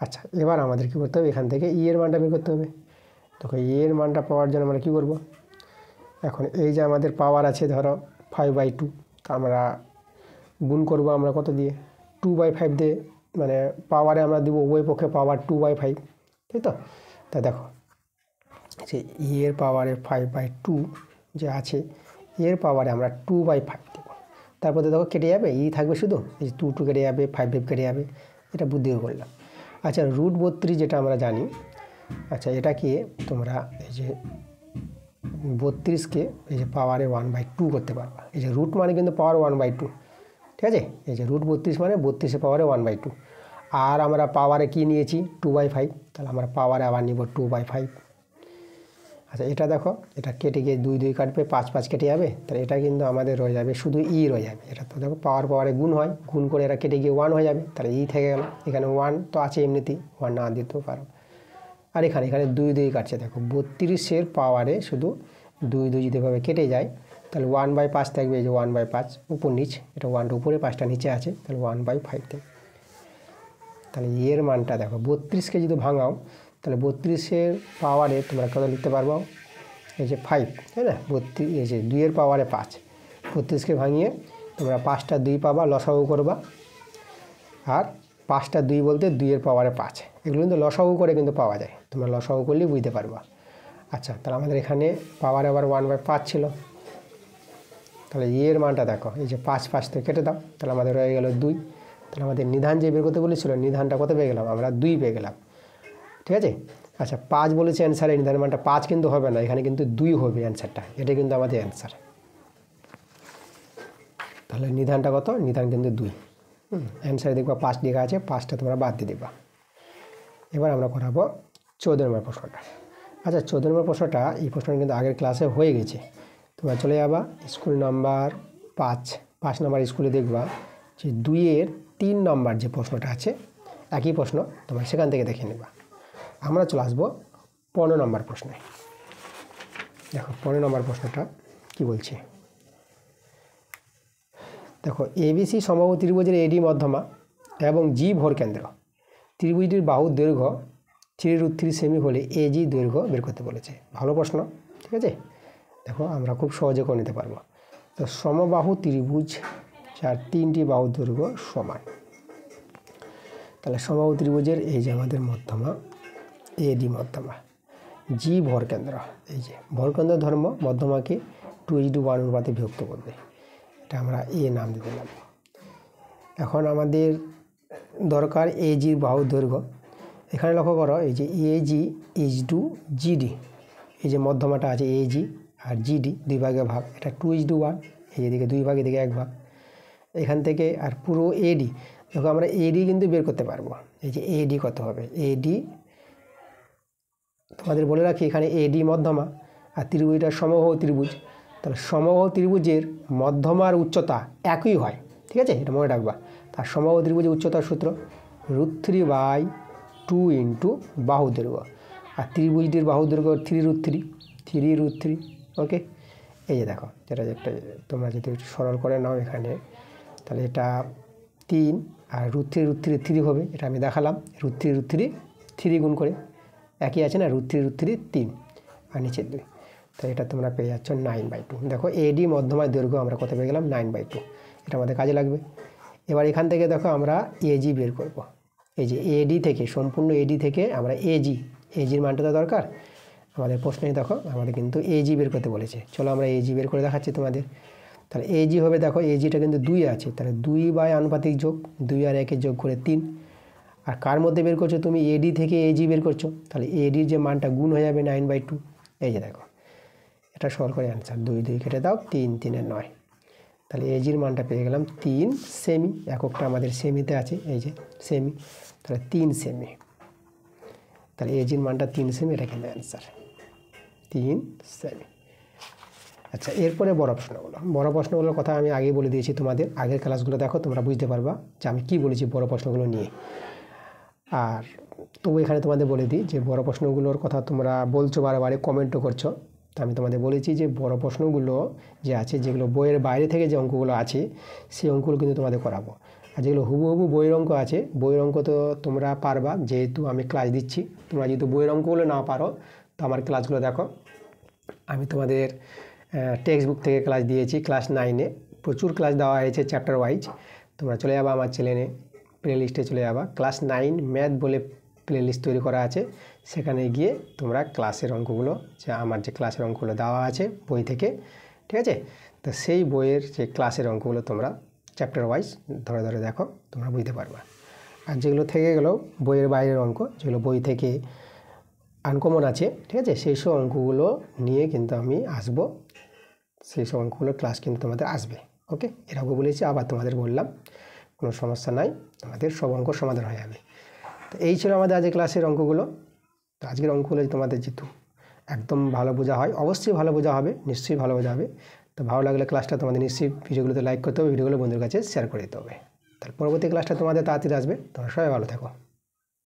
আচ্ছা, এবার আমাদের কী করতে হবে? এখান থেকে ই এর মানটা বের করতে হবে। দেখো ই এর মানটা পাওয়ার জন্য আমরা কী করব? এখন এই যে আমাদের পাওয়ার আছে ধরো 5/2, তা আমরা গুণ করব আমরা কত দিয়ে? 2/5 দিয়ে, মানে পাওয়ারে আমরা দিব উভয় পক্ষে পাওয়ার 2/5, তাই তো? তা দেখো যে ই এর পাওয়ারে 5/2 যে আছে, এর পাওয়ারে আমরা 2/5 দেব। তারপরে দেখো কেটে যাবে, ই থাকবে শুধু, এই যে 2 কেটে যাবে, 5 কেটে যাবে, এটা বুদ্ধি করলাম। আচ্ছা, √32 যেটা আমরা জানি, আচ্ছা এটাকে তোমরা এই যে 32কে এই যে পাওয়ারে 1/2 করতে পারবা। এই যে রুট মানে কিন্তু পাওয়ার 1/2, ঠিক আছে? এই যে √32 মানে 32 পাওয়ারে 1/2। আর আমরা পাওয়ারে কি নিয়েছি? 2/5, তাহলে আমরা পাওয়ারে আবার নিব 2/5। আচ্ছা, এটা দেখো এটা কেটে গিয়ে 2 2 কাটবে, 5 5 কেটে যাবে, তাহলে এটা কিন্তু আমাদের রয়ে যাবে শুধু ই রয়ে যাবে। এটা তো দেখো পাওয়ারে গুণ হয়, গুণ করে এটা কেটে গিয়ে 1 হয়ে যাবে, তাহলে ই থেকে গেল। এখানে 1 তো আছে এমনিতেই, 1 না দিতেও পারো। আর এখানে 2 2 কাটছে, দেখো 32-এর পাওয়ারে শুধু 2 2 যদি এভাবে কেটে যায়, তাহলে 1/5 থাকবে, এই যে 1/5 উপর নিচ, এটা 1টা উপরে 5টা নিচে আছে, তাহলে 1/5 থাকবে। তাহলে এর মানটা দেখো 32কে যদি ভাঙাও, তাহলে 32-এর পাওয়ারে তোমরা কত লিখতে পারবো? এই যে 5, তাই না? 32, এই যে 2-এর পাওয়ারে 5, 32কে ভাঙিয়ে তোমরা 5টা 2 পাবা, লসাগু করবা। আর 5টা 2 বলতে 2-এর পাওয়ারে 5, এগুলো কিন্তু লসাগু করে কিন্তু পাওয়া যায়, তোমরা লসাগু করলেই বুঝতে পারবা। আচ্ছা, তাহলে আমাদের এখানে পাওয়ারে আবার 1/5 ছিল, তাহলে এর মানটা দেখো এই যে 5 5 থেকে কেটে দাও, তাহলে আমাদের রয়ে গেল 2। তাহলে আমাদের নিধান যে বের করতে বলেছিল, নিধানটা কত পেয়ে গেলাম? আমরা 2 পেয়ে গেলাম, ঠিক আছে? আচ্ছা, 5 বলেছে অ্যান্সারে, নিধানের মানটা 5 কিন্তু হবে না, এখানে কিন্তু 2 হবে অ্যান্সারটা, এটা কিন্তু আমাদের অ্যান্সার। তাহলে নিধানটা কত? নিধান কিন্তু 2। অ্যান্সারে দেখবা 5 লেখা আছে, 5টা তোমরা বাদ দিয়ে দেবা। এবার আমরা করাবো 14 নম্বর প্রশ্নটা। আচ্ছা, 14 নম্বর প্রশ্নটা, এই প্রশ্নটা কিন্তু আগের ক্লাসে হয়ে গেছে। তোমরা চলে যাবা স্কুল নাম্বার 5 নম্বর স্কুলে, দেখবা যে 2-এর 3 নম্বর যে প্রশ্নটা আছে, একই প্রশ্ন, তোমরা সেখান থেকে দেখে নেবা। আমরা চলে আসবো 15 নম্বর প্রশ্নে। দেখো 15 নম্বর প্রশ্নটা কি বলছে, দেখো ABC সমবাহু ত্রিভুজের AD মধ্যমা এবং G ভরকেন্দ্র, ত্রিভুজটির বাহুর দৈর্ঘ্য 3√3 সেমি হলে AG দৈর্ঘ্য বের করতে বলেছে। ভালো প্রশ্ন, ঠিক আছে? দেখো আমরা খুব সহজে করে নিতে পারবো। তো সমবাহু ত্রিভুজ যার 3টি বাহুর দৈর্ঘ্য সমান, তাহলে সমবাহু ত্রিভুজের এই যে আমাদের মধ্যমা AD মধ্যমা, G ভরকেন্দ্র, এই যে ভরকেন্দ্র ধর্ম মধ্যমাকে 2:1 অনুপাতে বিভক্ত করবে, এটা আমরা এ নাম দিয়ে দিলাম। এখন আমাদের দরকার AG বাহুর দৈর্ঘ্য। এখানে লক্ষ্য করো এই যে AG = GD, এই যে মধ্যমাটা আছে AG আর GD 2 ভাগে ভাগ, এটা 2:1, এই দিকে 2 ভাগ, এদিকে 1 ভাগ। এখান থেকে আর পুরো AD, দেখো আমরা AD কিন্তু বের করতে পারবো। এই যে AD কত হবে? AD তোমাদের বলে রাখি, এখানে AD মধ্যমা আর ত্রিভুজটা সমবাহু ত্রিভুজ, তাহলে সমবাহু ত্রিভুজের মধ্যমার উচ্চতা একই হয়, ঠিক আছে? এটা মনে রাখবা। তার সমবাহু ত্রিভুজের উচ্চতার সূত্র √3/2 ইন্টু বাহু দৈর্ঘ্য, আর ত্রিভুজটির বাহু দৈর্ঘ্য 3√3, ওকে? এই যে দেখো, যেটা একটা তোমরা যদি সরল করে নাও এখানে, তাহলে এটা 3 আর √3 হবে, এটা আমি দেখালাম। √3 3 গুণ করে একই আছে না, √3 3 আর নিচে 2, তাই এটা তোমরা পেয়ে যাচ্ছ 9/2। দেখো AD মধ্যমার দৈর্ঘ্য আমরা কত পেয়ে গেলাম? 9/2, এটা আমাদের কাজে লাগবে। এবার এখান থেকে দেখো আমরা AG বের করব। এই যে এডি থেকে, সম্পূর্ণ এডি থেকে আমরা এজির মানটা তো দরকার আমাদের প্রশ্নে। দেখো আমাদের কিন্তু এজি বের করতে বলেছে, চলো আমরা এজি বের করে দেখাচ্ছি তোমাদের। তাহলে এজি হবে, দেখো এজিটা কিন্তু 2 আছে, তাহলে 2 আনুপাতিক যোগ 2 আর 1 যোগ করে 3। আর কার মধ্যে বের করছো তুমি? এডি থেকে এজি বের করছো, তাহলে এডির যে মানটা গুণ হয়ে যাবে 9/2। এই যে দেখো এটা সরল করে অ্যান্সার, 2 2 কেটে দাও, 3 3 এর 9। তাহলে এজির মানটা পেয়ে গেলাম 3 সেমি, এককটা আমাদের সেমিতে আছে, এই যে সেমি, তাহলে 3 সেমি। তাহলে এজির মানটা 3 সেমি, এটা কিন্তু অ্যান্সার 3 সেমি। আচ্ছা, এরপরে বড় প্রশ্নগুলোর কথা আমি আগেই বলে দিয়েছি তোমাদের, আগের ক্লাসগুলো দেখো তোমরা বুঝতে পারবা যে আমি কী বলেছি বড় প্রশ্নগুলো নিয়ে। আর তবু এখানে তোমাদের বলে দিই যে বড় প্রশ্নগুলোর কথা তোমরা বলছো বারে কমেন্টও করছো, তো আমি তোমাদের বলেছি যে বড় প্রশ্নগুলো যে আছে, যেগুলো বইয়ের বাইরে থেকে যে অঙ্কগুলো আছে সেই অঙ্কগুলো কিন্তু তোমাদের করাবো। আর যেগুলো হুবহু বইয়ের অঙ্ক আছে, বইয়ের অঙ্ক তো তোমরা পারবা, যেহেতু আমি ক্লাস দিচ্ছি। তোমরা যেহেতু বইয়ের অঙ্কগুলো না পারো, তো আমার ক্লাসগুলো দেখো। আমি তোমাদের টেক্সট বুক থেকে ক্লাস দিয়েছি, ক্লাস 9-এ প্রচুর ক্লাস দেওয়া হয়েছে চ্যাপ্টার ওয়াইজ। তোমরা চলে যাবা আমার চ্যানেলে, প্লে লিস্টে চলে যাবা, ক্লাস 9 ম্যাথ বলে প্লে লিস্ট তৈরি করা আছে, সেখানে গিয়ে তোমরা ক্লাসের অঙ্কগুলো, যে আমার যে ক্লাসের অঙ্কগুলো দেওয়া আছে বই থেকে, ঠিক আছে, তো সেই বইয়ের যে ক্লাসের অঙ্কগুলো তোমরা চ্যাপ্টার ওয়াইজ ধরে ধরে দেখো, তোমরা বুঝতে পারবা। আর যেগুলো থেকে গেলেও বইয়ের বাইরের অঙ্ক, যেগুলো বই থেকে আনকমন আছে, ঠিক আছে, সেই সব অঙ্কগুলো নিয়ে কিন্তু আমি আসবো, সেই সব অঙ্কগুলোর ক্লাস কিন্তু তোমাদের আসবে। ওকে, এরকম বলেছি, আবার তোমাদের বললাম, কোনো সমস্যা নাই, তোমাদের সব অঙ্ক সমাধান হয়ে যাবে। তো এই ছিল আমাদের আজকের ক্লাসের অঙ্কগুলো। তো আজকের অঙ্কগুলো তোমাদের যেহেতু একদম ভালো বোঝা হয়, অবশ্যই ভালো বোঝা হবে, নিশ্চয়ই ভালো বোঝা হবে। তো ভালো লাগলে ক্লাসটা তোমাদের নিশ্চয়ই ভিডিওগুলোতে লাইক করতে হবে, ভিডিওগুলো বন্ধুদের কাছে শেয়ার করে দিতে হবে। তাহলে পরবর্তী ক্লাসটা তোমাদের তাড়াতাড়ি আসবে। তোমরা সবাই ভালো থাকো।